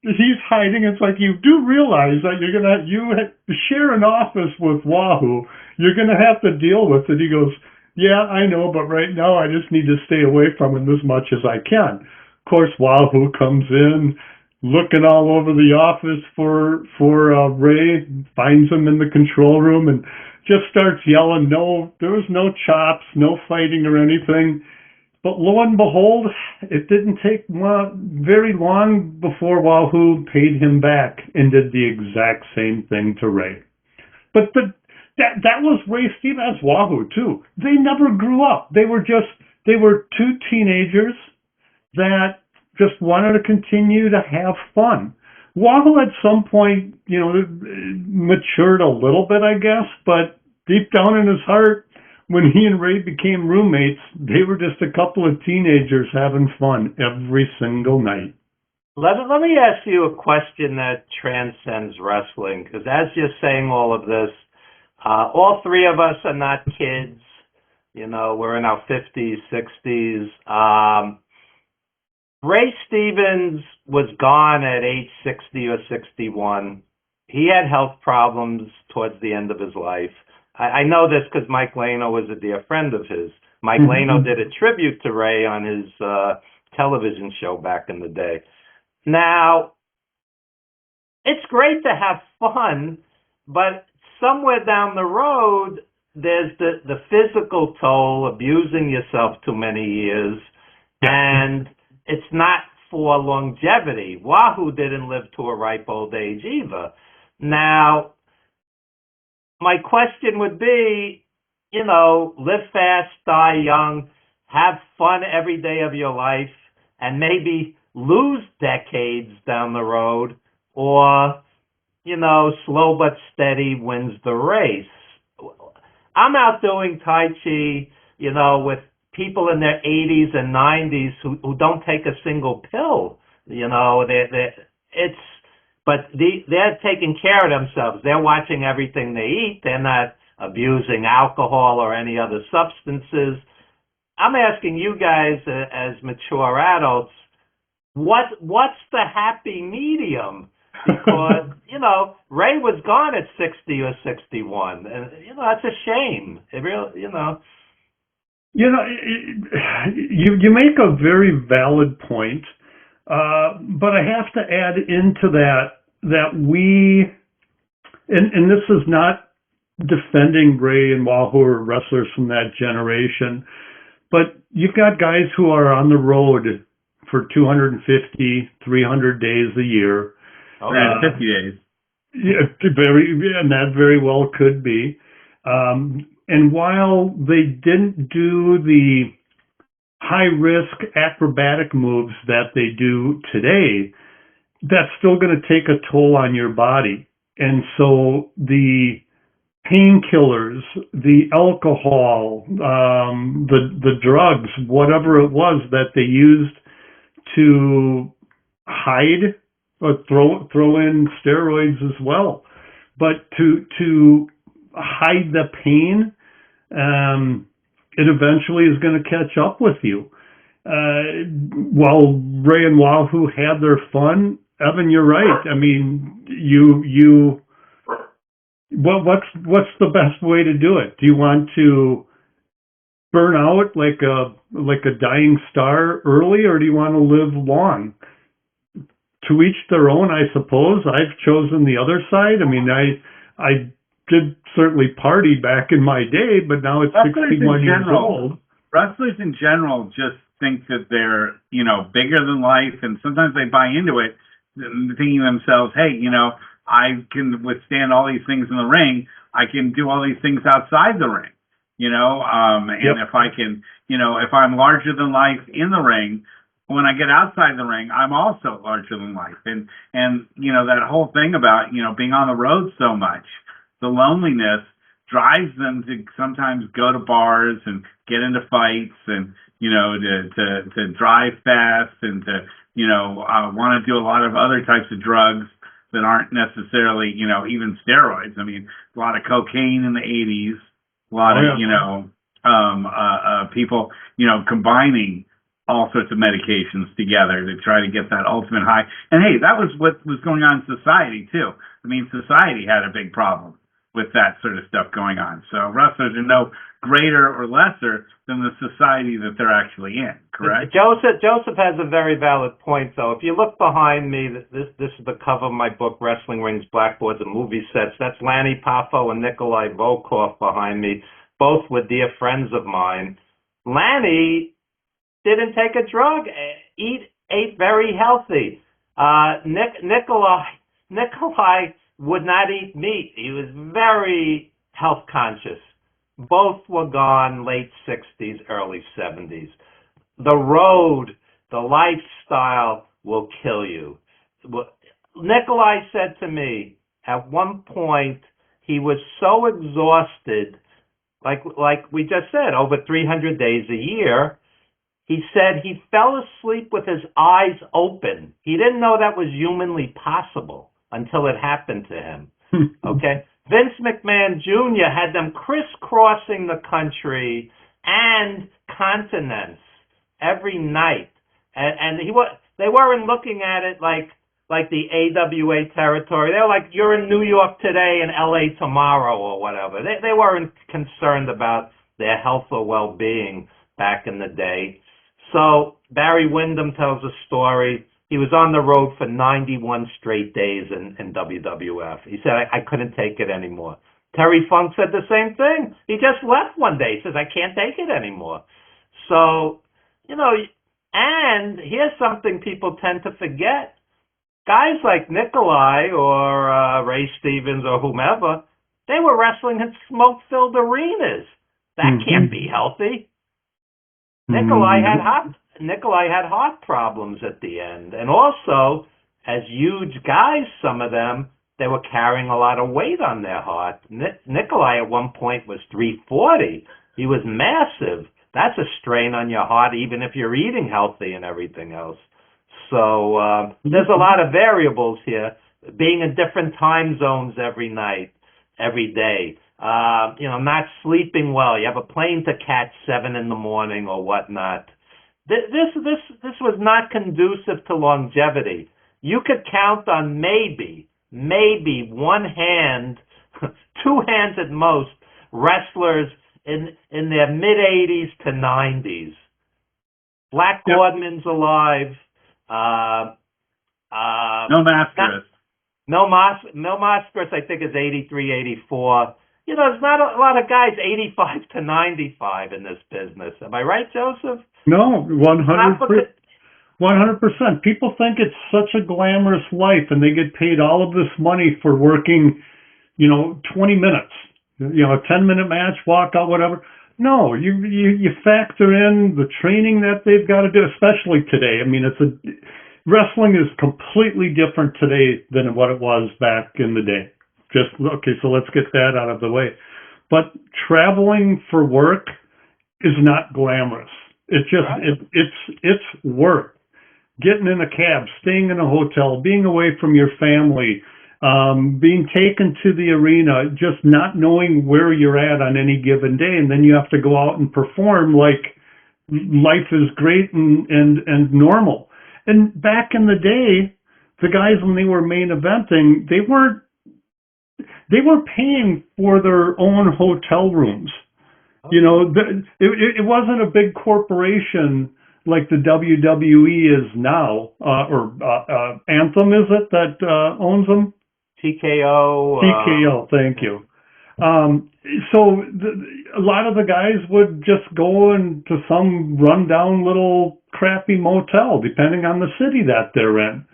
C: he's hiding. It's like, you do realize that you share an office with Wahoo. You're going to have to deal with it. He goes, "Yeah, I know, but right now I just need to stay away from him as much as I can." Of course, Wahoo comes in, looking all over the office for Ray, finds him in the control room, and just starts yelling. No, there was no chops, no fighting or anything. But lo and behold, it didn't take very long before Wahoo paid him back and did the exact same thing to Ray. But that was Ray Stevens, Wahoo too. They never grew up. They were two teenagers that just wanted to continue to have fun. Wahoo at some point, matured a little bit, I guess, but deep down in his heart, when he and Ray became roommates, they were just a couple of teenagers having fun every single night.
D: Let me ask you a question that transcends wrestling, because as you're saying all of this, all three of us are not kids. We're in our 50s, 60s. Ray Stevens was gone at age 60 or 61. He had health problems towards the end of his life. I know this because Mike Lano was a dear friend of his. Mike Lano did a tribute to Ray on his television show back in the day. Now, it's great to have fun, but somewhere down the road, there's the physical toll, abusing yourself too many years, and it's not for longevity. Wahoo didn't live to a ripe old age either. Now, my question would be, live fast, die young, have fun every day of your life, and maybe lose decades down the road, or, slow but steady wins the race. I'm out doing Tai Chi, with people in their 80s and 90s who don't take a single pill. But they're taking care of themselves. They're watching everything they eat. They're not abusing alcohol or any other substances. I'm asking you guys as mature adults, what's the happy medium? Because, Ray was gone at 60 or 61. And, that's a shame. It really,
C: You make a very valid point, but I have to add into that we, and this is not defending Ray and Wahoo or wrestlers from that generation, but you've got guys who are on the road for 250, 300 days a year.
A: Oh, yeah, 50 days.
C: Yeah, and that very well could be. And while they didn't do the high-risk acrobatic moves that they do today, that's still going to take a toll on your body. And so the painkillers, the alcohol, the drugs, whatever it was that they used to hide, or throw in steroids as well, but to hide the pain, it eventually is going to catch up with you. While Ray and Wahoo had their fun, Evan, you're right. I mean, what's the best way to do it? Do you want to burn out like a dying star early, or do you want to live long? To each their own, I suppose. I've chosen the other side. I mean, I did certainly party back in my day, but now it's 61 years old.
A: Wrestlers in general just think that they're, bigger than life, and sometimes they buy into it, thinking to themselves, hey, I can withstand all these things in the ring. I can do all these things outside the ring, and if I can, if I'm larger than life in the ring, when I get outside the ring, I'm also larger than life. And that whole thing about, being on the road so much, the loneliness drives them to sometimes go to bars and get into fights and, to drive fast and to, want to do a lot of other types of drugs that aren't necessarily, even steroids. I mean, a lot of cocaine in the 80s, a lot of, people, combining all sorts of medications together to try to get that ultimate high. And hey, that was what was going on in society too. I mean, society had a big problem with that sort of stuff going on. So wrestlers are no greater or lesser than the society that they're actually in, correct?
D: Joseph has a very valid point, though. If you look behind me, this is the cover of my book, Wrestling Rings, Blackboards, and Movie Sets. That's Lanny Poffo and Nikolai Volkov behind me. Both were dear friends of mine. Lanny didn't take a drug, ate very healthy. Nikolai would not eat meat. He was very health conscious. Both were gone late 60s, early 70s. The road, the lifestyle will kill you. Nikolai said to me at one point he was so exhausted, like we just said, over 300 days a year. He said he fell asleep with his eyes open. He didn't know that was humanly possible until it happened to him. Okay? Vince McMahon Jr. had them crisscrossing the country and continents every night. And they weren't looking at it like the AWA territory. They were like, you're in New York today and LA tomorrow or whatever. They weren't concerned about their health or well-being back in the day. So Barry Windham tells a story. He was on the road for 91 straight days in WWF. He said, I couldn't take it anymore. Terry Funk said the same thing. He just left one day. He says, I can't take it anymore. So, and here's something people tend to forget. Guys like Nikolai or Ray Stevens or whomever, they were wrestling in smoke-filled arenas. That can't be healthy. Nikolai had heart problems at the end. And also, as huge guys, some of them, they were carrying a lot of weight on their heart. Nikolai at one point was 340. He was massive. That's a strain on your heart, even if you're eating healthy and everything else. So there's a lot of variables here. Being in different time zones every night, every day. Not sleeping well. You have a plane to catch 7 in the morning or whatnot. This was not conducive to longevity. You could count on maybe one hand, 2 hands at most, wrestlers in their mid-80s to 90s. Black Gordman's alive.
A: No Mascaras.
D: Mil Mascaras, I think, is 83, 84. There's not a lot of guys 85 to 95 in this business. Am I right, Joseph?
C: No, 100%. People think it's such a glamorous life, and they get paid all of this money for working, 20 minutes. A 10-minute match, walk out, whatever. No, you factor in the training that they've got to do, especially today. I mean, wrestling is completely different today than what it was back in the day. So let's get that out of the way. But traveling for work is not glamorous. It's just it's work. Getting in a cab, staying in a hotel, being away from your family, being taken to the arena, just not knowing where you're at on any given day, and then you have to go out and perform like life is great and normal. And back in the day, the guys, when they were main eventing, they weren't paying for their own hotel rooms. It wasn't a big corporation like the WWE is now, or Anthem, is it, that owns them?
D: TKO.
C: TKO, thank you. So a lot of the guys would just go into some rundown little crappy motel, depending on the city that they're in.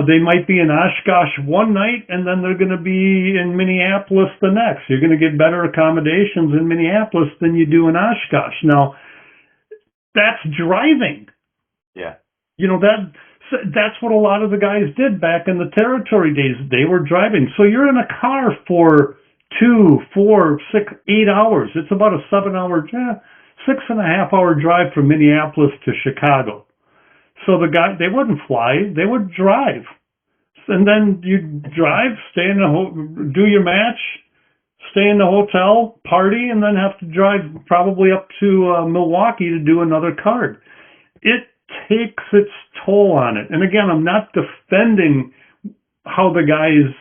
C: They might be in Oshkosh one night, and then they're going to be in Minneapolis the next. You're going to get better accommodations in Minneapolis than you do in Oshkosh. Now, that's driving.
D: Yeah.
C: That's what a lot of the guys did back in the territory days. They were driving. So you're in a car for 2, 4, 6, 8 hours. It's about a 7-hour, 6.5-hour drive from Minneapolis to Chicago. So they wouldn't fly, they would drive. And then you'd drive, do your match, stay in the hotel, party, and then have to drive probably up to Milwaukee to do another card. It takes its toll on it. And again, I'm not defending how the guys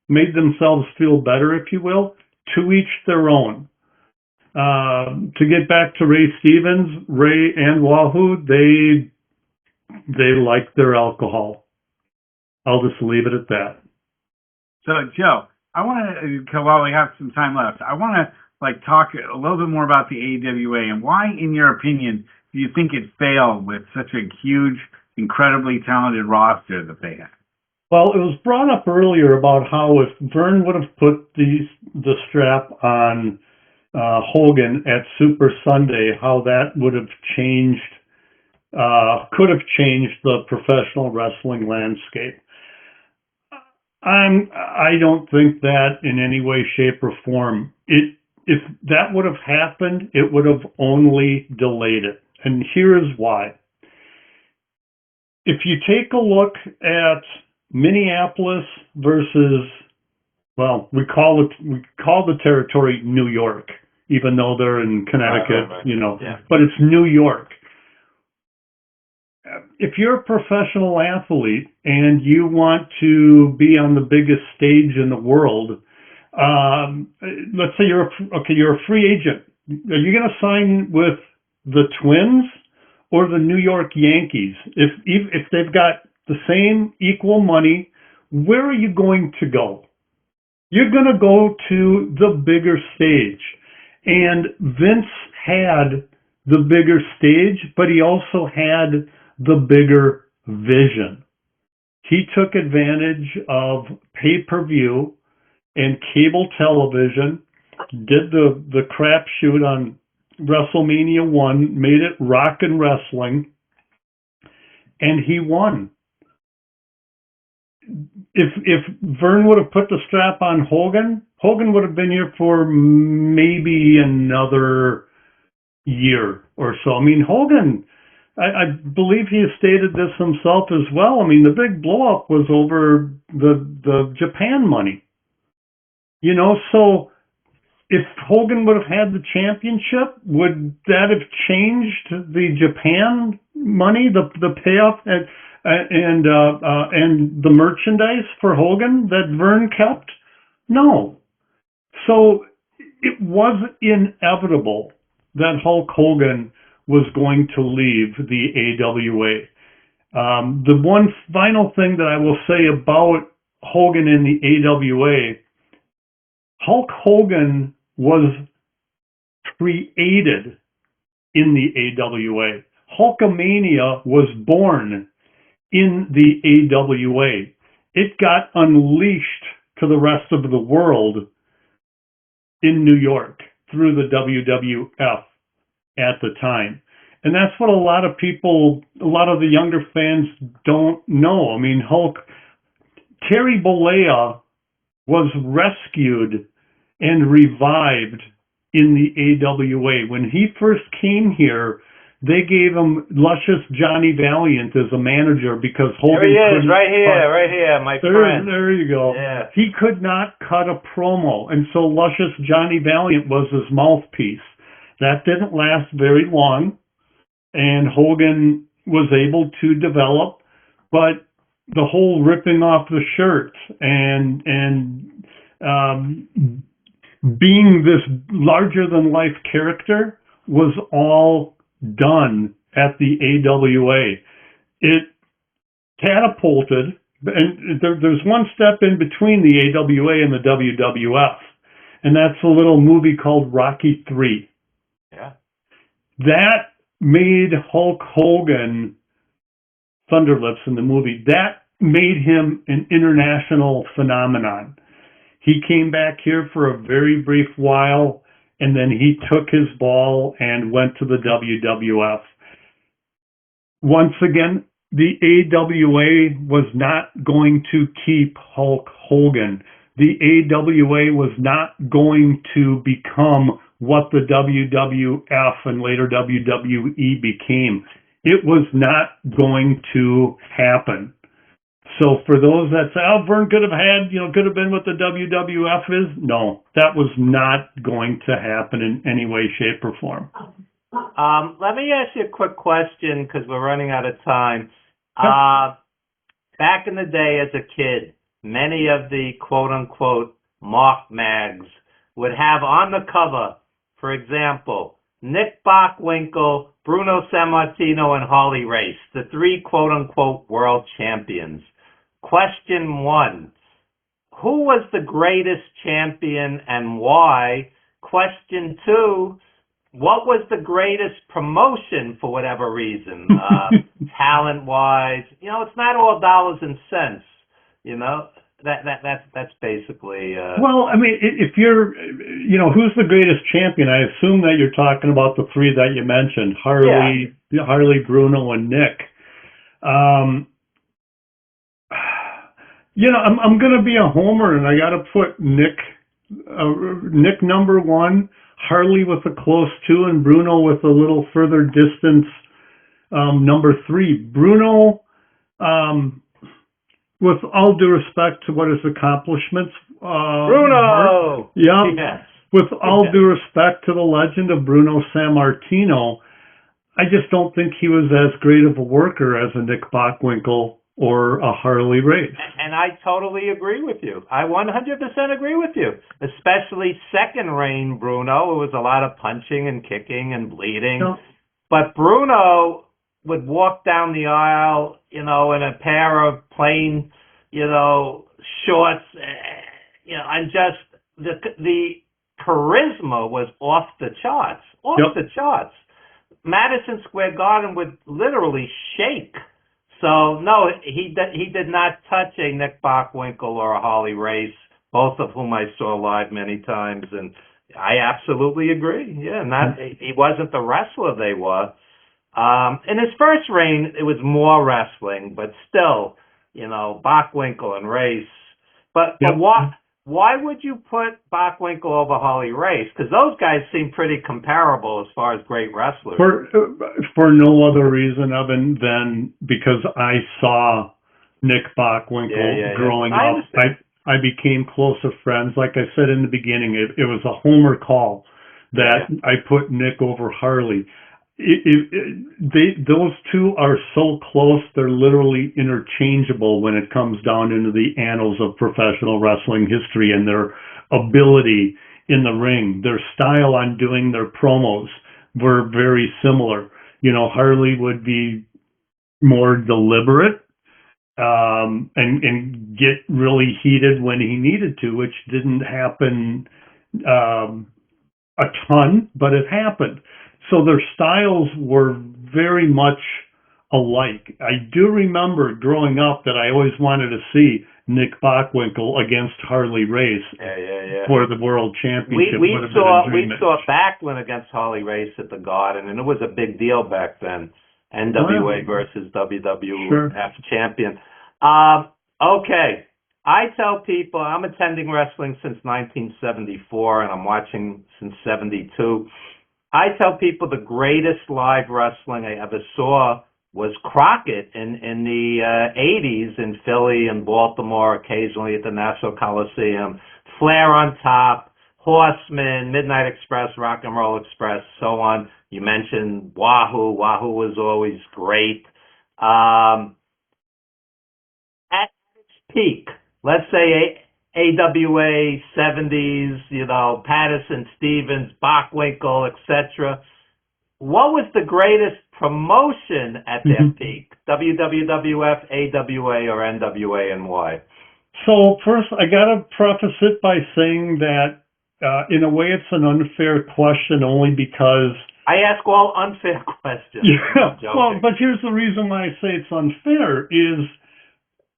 C: made themselves feel better, if you will. To each their own. To get back to Ray Stevens, Ray and Wahoo, they like their alcohol. I'll just leave it at that.
A: So, Joe, I want to, while we have some time left, I want to talk a little bit more about the AWA and why, in your opinion, do you think it failed with such a huge, incredibly talented roster that they had?
C: Well, it was brought up earlier about how if Vern would have put the strap on Hogan at Super Sunday, how that would have changed could have changed the professional wrestling landscape. I don't think that in any way, shape, or form. If that would have happened, it would have only delayed it. And here is why. If you take a look at Minneapolis versus, well, we call the territory New York, even though they're in Connecticut,
D: Yeah.
C: But it's New York. If you're a professional athlete and you want to be on the biggest stage in the world, let's say you're a free agent. Are you going to sign with the Twins or the New York Yankees? If they've got the same equal money, where are you going to go? You're going to go to the bigger stage. And Vince had the bigger stage, but he also had the bigger vision. He took advantage of pay-per-view and cable television, did the crapshoot on WrestleMania 1, made it rock and wrestling, and he won. If Vern would have put the strap on Hogan would have been here for maybe another year or so. I mean, Hogan, I believe he has stated this himself as well. I mean, the big blow up was over the Japan money. So if Hogan would have had the championship, would that have changed the Japan money, the payoff and the merchandise for Hogan that Vern kept? No. So it was inevitable that Hulk Hogan was going to leave the AWA. The one final thing that I will say about Hogan in the AWA, Hulk Hogan was created in the AWA. Hulkamania was born in the AWA. It got unleashed to the rest of the world in New York through the WWF at the time. And that's what a lot of the younger fans don't know. I mean, Terry Bollea was rescued and revived in the AWA. When he first came here, they gave him luscious Johnny Valiant as a manager because Hogan
D: There he is, right here, my friend.
C: There you go.
D: Yeah.
C: He could not cut a promo, and so luscious Johnny Valiant was his mouthpiece. That didn't last very long, and Hogan was able to develop, but the whole ripping off the shirts and being this larger than life character was all done at the AWA. It catapulted, and there's one step in between the AWA and the WWF, and that's a little movie called Rocky III.
D: Yeah.
C: That made Hulk Hogan, Thunderlips in the movie, that made him an international phenomenon. He came back here for a very brief while, and then he took his ball and went to the WWF. Once again, the AWA was not going to keep Hulk Hogan. The AWA was not going to become what the WWF and later WWE became. It was not going to happen. So for those that say, oh, Vern could have been what the WWF is, no, that was not going to happen in any way, shape, or form.
D: Let me ask you a quick question because we're running out of time. Back in the day as a kid, many of the quote-unquote mock mags would have on the cover, for example, Nick Bockwinkel, Bruno Sammartino, and Harley Race, the three quote-unquote world champions. Question 1, who was the greatest champion and why? Question 2, what was the greatest promotion for whatever reason, talent-wise? It's not all dollars and cents, That's basically...
C: Well, I mean, if you're, who's the greatest champion? I assume that you're talking about the three that you mentioned, Harley, Harley, Bruno, and Nick. I'm going to be a homer, and I got to put Nick number one, Harley with a close two, and Bruno with a little further distance, number three. Bruno, with all due respect to what his accomplishments,
D: Bruno!
C: Yes. With all due respect to the legend of Bruno Sammartino, I just don't think he was as great of a worker as a Nick Bockwinkel or a Harley Race.
D: And I totally agree with you. I 100% agree with you. Especially second reign Bruno. It was a lot of punching and kicking and bleeding.
C: No.
D: But Bruno would walk down the aisle, in a pair of plain, shorts, and just the charisma was off the charts. The charts. Madison Square Garden would literally shake. So no, he did not touch a Nick Bockwinkel or a Harley Race, both of whom I saw live many times, and I absolutely agree. Yeah, he wasn't the wrestler they were. In his first reign, it was more wrestling, but still, Bockwinkel and Race. But why would you put Bockwinkel over Harley Race? Because those guys seem pretty comparable as far as great wrestlers.
C: For no other reason other than because I saw Nick Bockwinkel growing up. I became closer friends. Like I said in the beginning, it was a homer call that I put Nick over Harley. Those two are so close, they're literally interchangeable when it comes down into the annals of professional wrestling history, and their ability in the ring, their style on doing their promos were very similar. Harley would be more deliberate, and get really heated when he needed to, which didn't happen a ton, but it happened. So their styles were very much alike. I do remember growing up that I always wanted to see Nick Bockwinkel against Harley Race for the World Championship.
D: We saw Backlund against Harley Race at the Garden, and it was a big deal back then. NWA versus WWF champion. Okay. I tell people, I'm attending wrestling since 1974, and I'm watching since 72. I tell people the greatest live wrestling I ever saw was Crockett in the 80s in Philly and Baltimore, occasionally at the Nassau Coliseum. Flair on top, Horseman, Midnight Express, Rock and Roll Express, so on. You mentioned Wahoo. Wahoo was always great. At its peak, let's say AWA 70s, Patterson, Stevens, Bockwinkel, etc. What was the greatest promotion at their peak? WWF, AWA, or NWA, and why?
C: So first, I got to preface it by saying that in a way it's an unfair question only because...
D: I ask all unfair questions.
C: Yeah, well, but here's the reason why I say it's unfair is...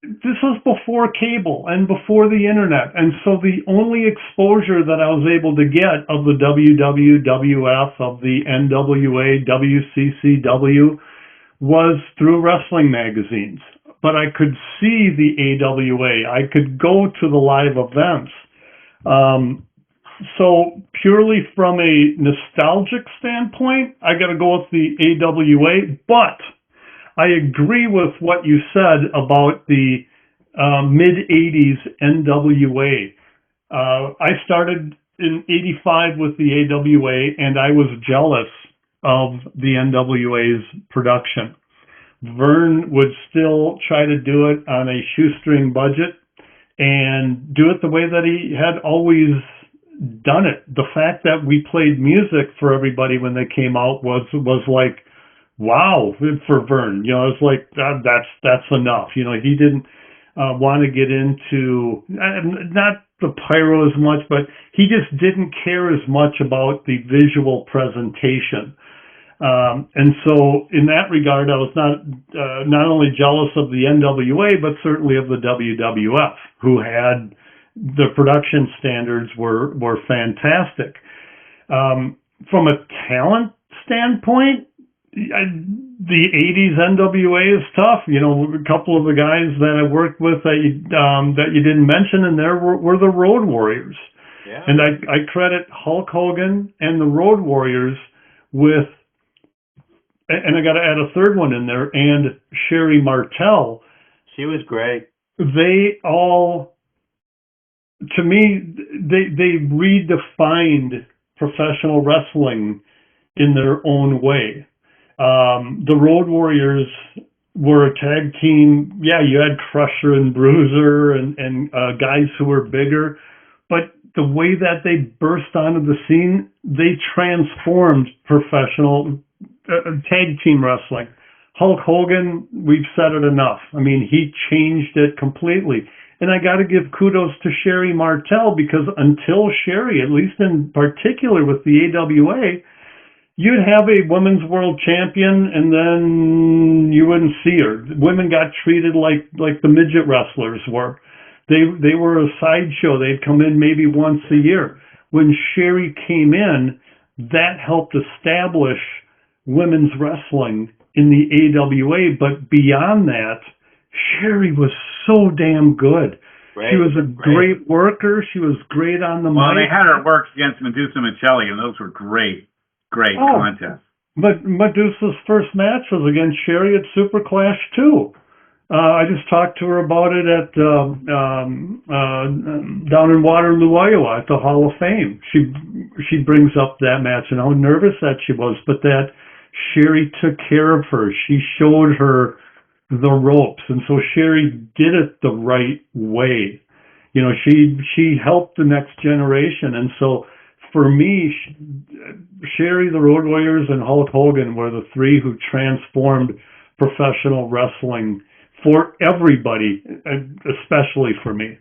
C: This was before cable and before the internet, and so the only exposure that I was able to get of the WWF, of the NWA, WCCW, was through wrestling magazines. But I could see the AWA. I could go to the live events. So purely from a nostalgic standpoint, I got to go with the AWA, but I agree with what you said about the mid-'80s NWA. I started in '85 with the AWA, and I was jealous of the NWA's production. Vern would still try to do it on a shoestring budget and do it the way that he had always done it. The fact that we played music for everybody when they came out was like, wow, for Vern. It's like, that's enough. He didn't want to get into, not the pyro as much, but he just didn't care as much about the visual presentation. And so in that regard, I was not only jealous of the NWA, but certainly of the WWF, who had the production standards were fantastic. From a talent standpoint, The 80s NWA is tough. You know, a couple of the guys that I worked with that you didn't mention in there were the Road Warriors.
D: Yeah.
C: And I credit Hulk Hogan and the Road Warriors with, and I got to add a third one in there, and Sherry Martel.
D: She was great.
C: They all, to me, they redefined professional wrestling in their own way. The Road Warriors were a tag team. Yeah, you had Crusher and Bruiser and guys who were bigger, but the way that they burst onto the scene, they transformed professional tag team wrestling. Hulk Hogan, we've said it enough. I mean, he changed it completely. And I got to give kudos to Sherry Martel, because until Sherry, at least in particular with the AWA, you'd have a women's world champion and then you wouldn't see her. Women got treated like the midget wrestlers were. They were a sideshow. They'd come in maybe once a year. When Sherry came in, that helped establish women's wrestling in the AWA. But beyond that, Sherry was so damn good. She was a great worker. She was great on the mic.
A: Well, they had her work against Medusa Michelli, and those were great contests.
C: But Medusa's first match was against Sherry at Super Clash 2. I just talked to her about it at down in Waterloo, Iowa, at the Hall of Fame. She brings up that match and how nervous that she was, but that Sherry took care of her. She showed her the ropes, and so Sherry did it the right way. You know, she helped the next generation, and so for me, Sherry, the Road Warriors, and Hulk Hogan were the three who transformed professional wrestling for everybody, especially for me.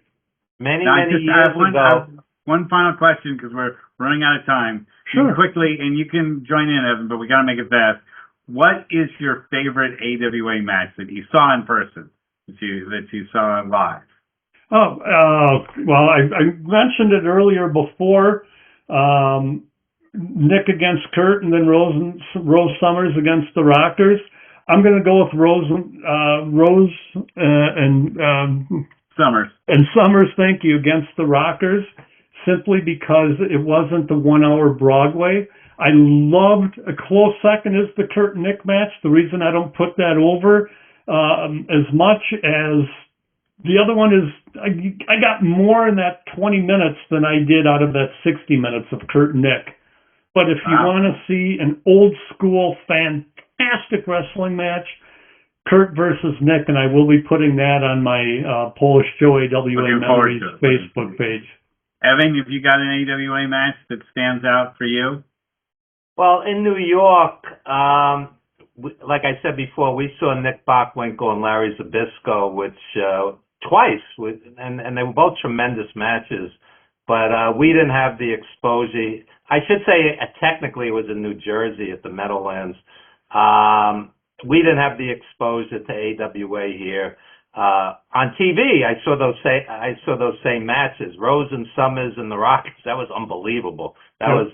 D: Many years ago.
A: One final question, because we're running out of time.
C: Sure.
A: Quickly, and you can join in, Evan, but we got to make it fast. What is your favorite AWA match that you saw in person, that you saw live?
C: Well, I mentioned it earlier before. Nick against Kurt, and then Rose Summers against the Rockers. I'm going to go with Rose and Summers. Thank you, against the Rockers, simply because it wasn't the 1 hour Broadway. I loved, a close second is the Kurt and Nick match. The reason I don't put that over as much as the other one is I got more in that 20 minutes than I did out of that 60 minutes of Kurt and Nick. But if you want to see an old school, fantastic wrestling match, Kurt versus Nick, and I will be putting that on my Polish Joe AWA Memories Facebook page.
A: Evan, have you got an AWA match that stands out for you?
D: Well, in New York, like I said before, we saw Nick Bockwinkel and Larry Zbyszko, which twice, and they were both tremendous matches. But we didn't have the exposure. I should say, technically, it was in New Jersey at the Meadowlands. We didn't have the exposure to AWA here. On TV, I saw those same matches. Rose and Summers and the Rockets. That was unbelievable. That was.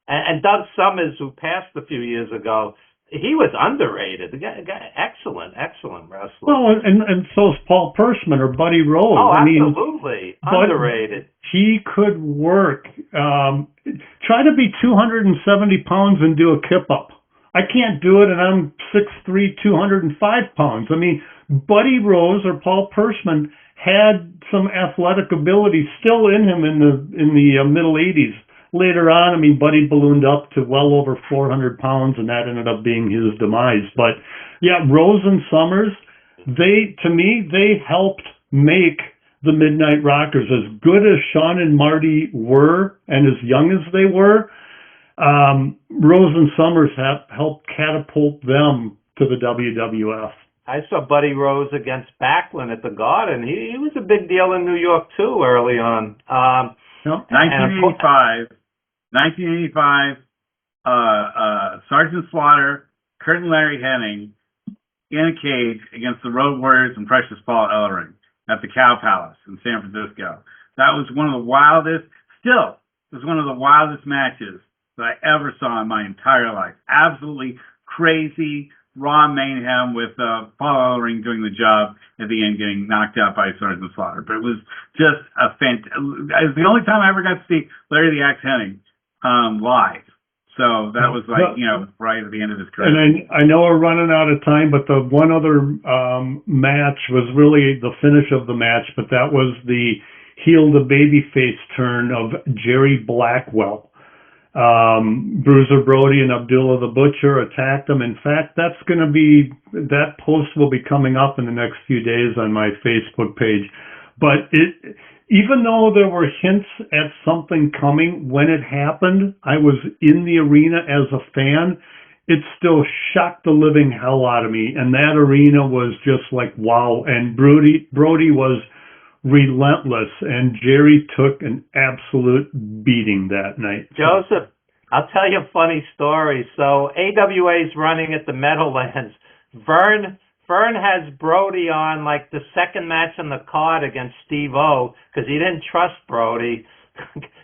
D: And Doug Summers, who passed a few years ago, he was underrated. The guy, excellent wrestler.
C: Well, and so is Paul Persman or Buddy Rose.
D: Oh, absolutely. Underrated.
C: He could work. Try to be 270 pounds and do a kip-up. I can't do it, and I'm 6'3", 205 pounds. I mean, Buddy Rose or Paul Persman had some athletic ability still in him in the middle 80s. Later on, I mean, Buddy ballooned up to well over 400 pounds, and that ended up being his demise. But yeah, Rose and Summers, to me, they helped make the Midnight Rockers. As good as Sean and Marty were, and as young as they were, Rose and Summers helped catapult them to the WWF.
D: I saw Buddy Rose against Backlund at the Garden. He was a big deal in New York, too, early on.
A: 1985, Sergeant Slaughter, Kurt and Larry Hennig in a cage against the Road Warriors and Precious Paul Ellering at the Cow Palace in San Francisco. That was one of the wildest matches that I ever saw in my entire life. Absolutely crazy, raw mayhem with Paul Ellering doing the job at the end, getting knocked out by Sergeant Slaughter. But it was just it's the only time I ever got to see Larry the Axe Hennig live. So that was like, right at the end of his career.
C: And I know we're running out of time, but the one other match was really the finish of the match, but that was the heel to babyface turn of Jerry Blackwell. Bruiser Brody and Abdullah the Butcher attacked him. In fact, that post will be coming up in the next few days on my Facebook page. But even though there were hints at something coming, when it happened, I was in the arena as a fan. It still shocked the living hell out of me. And that arena was just like, wow. And Brody was relentless, and Jerry took an absolute beating that night.
D: Joseph, I'll tell you a funny story. So AWA's running at the Meadowlands. Vern has Brody on like the second match on the card against Steve-O because he didn't trust Brody.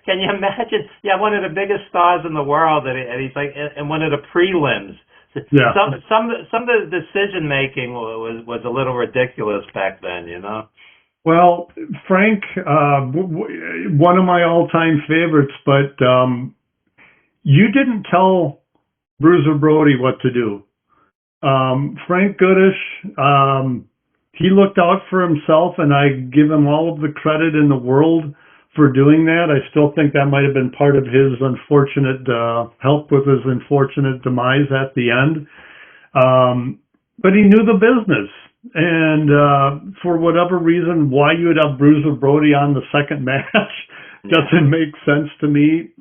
D: Can you imagine? Yeah, one of the biggest stars in the world, and he's like in one of the prelims.
C: Yeah.
D: Some of the decision making was a little ridiculous back then,
C: Well, Frank, one of my all-time favorites, but you didn't tell Bruiser Brody what to do. Frank Goodish, he looked out for himself, and I give him all of the credit in the world for doing that. I still think that might have been part of his unfortunate help with his unfortunate demise at the end. But he knew the business. And for whatever reason, why you would have Bruiser Brody on the second match doesn't make sense to me.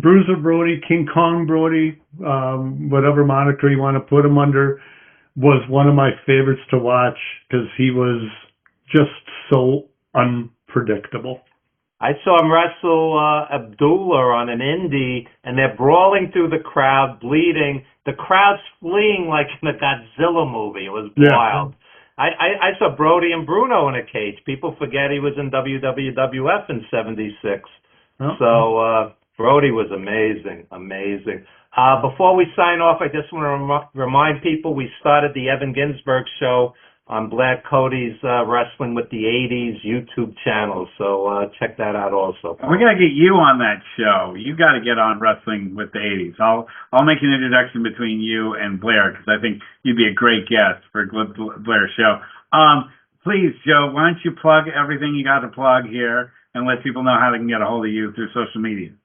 C: Bruiser Brody, King Kong Brody, whatever moniker you want to put him under, was one of my favorites to watch because he was just so unpredictable.
D: I saw him wrestle Abdullah on an indie, and they're brawling through the crowd, bleeding. The crowd's fleeing like in a Godzilla movie. It was wild. I saw Brody and Bruno in a cage. People forget he was in WWF in '76. Oh. So Brody was amazing. Before we sign off, I just want to remind people we started the Evan Ginsberg Show on Black Cody's Wrestling with the 80s YouTube channel. So check that out also.
A: We got to get you on that show. You got to get on Wrestling with the 80s. I'll make an introduction between you and Blair because I think you'd be a great guest for Blair's show. Please, Joe, why don't you plug everything you got to plug here and let people know how they can get a hold of you through social media.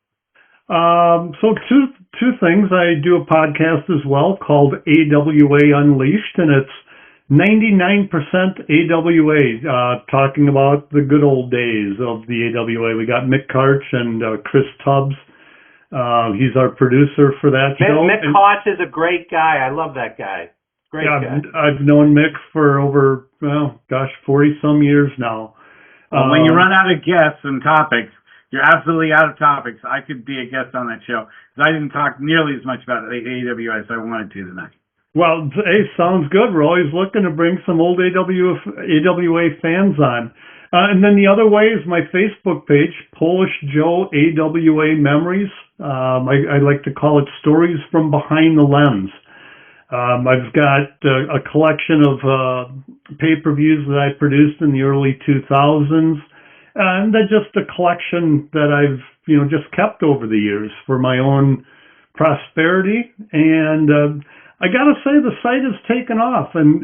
C: So two things. I do a podcast as well called AWA Unleashed, and it's 99% AWA, talking about the good old days of the AWA. We got Mick Karch and Chris Tubbs. He's our producer for that show.
D: Mick Karch is a great guy. I love that guy. Great guy.
C: I've known Mick for over, 40-some years now.
A: Well, when you run out of guests and topics, you're absolutely out of topics. I could be a guest on that show because I didn't talk nearly as much about AWA as I wanted to tonight.
C: Well, hey, sounds good. We're always looking to bring some old AWA fans on. And then the other way is my Facebook page, Polish Joe AWA Memories. I like to call it Stories from Behind the Lens. I've got a collection of pay-per-views that I produced in the early 2000s. And then just a collection that I've, just kept over the years for my own prosperity. And I got to say the site has taken off, and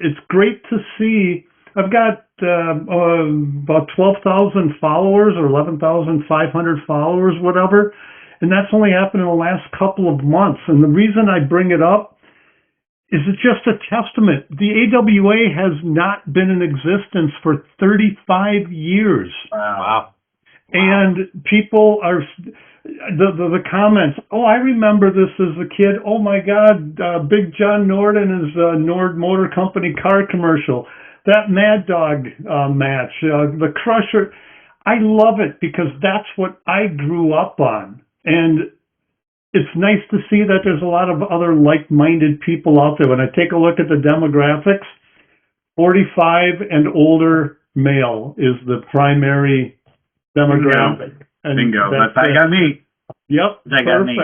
C: it's great to see. I've got about 12,000 followers or 11,500 followers, whatever, and that's only happened in the last couple of months. And the reason I bring it up is it's just a testament. The AWA has not been in existence for 35 years.
D: Wow.
C: And people are... The comments, I remember this as a kid. Oh my God, Big John Nord and his Nord Motor Company car commercial. That Mad Dog match, the Crusher. I love it because that's what I grew up on. And it's nice to see that there's a lot of other like-minded people out there. When I take a look at the demographics, 45 and older male is the primary demographic.
A: Bingo. That's how you got me.
C: Yep.
A: That got me.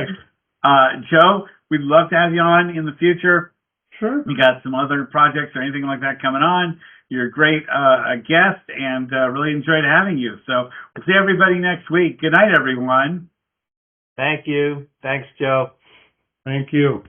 A: Joe, we'd love to have you on in the future.
C: Sure.
A: We got some other projects or anything like that coming on. You're a great guest, and really enjoyed having you. So we'll see everybody next week. Good night, everyone.
D: Thank you. Thanks, Joe.
C: Thank you.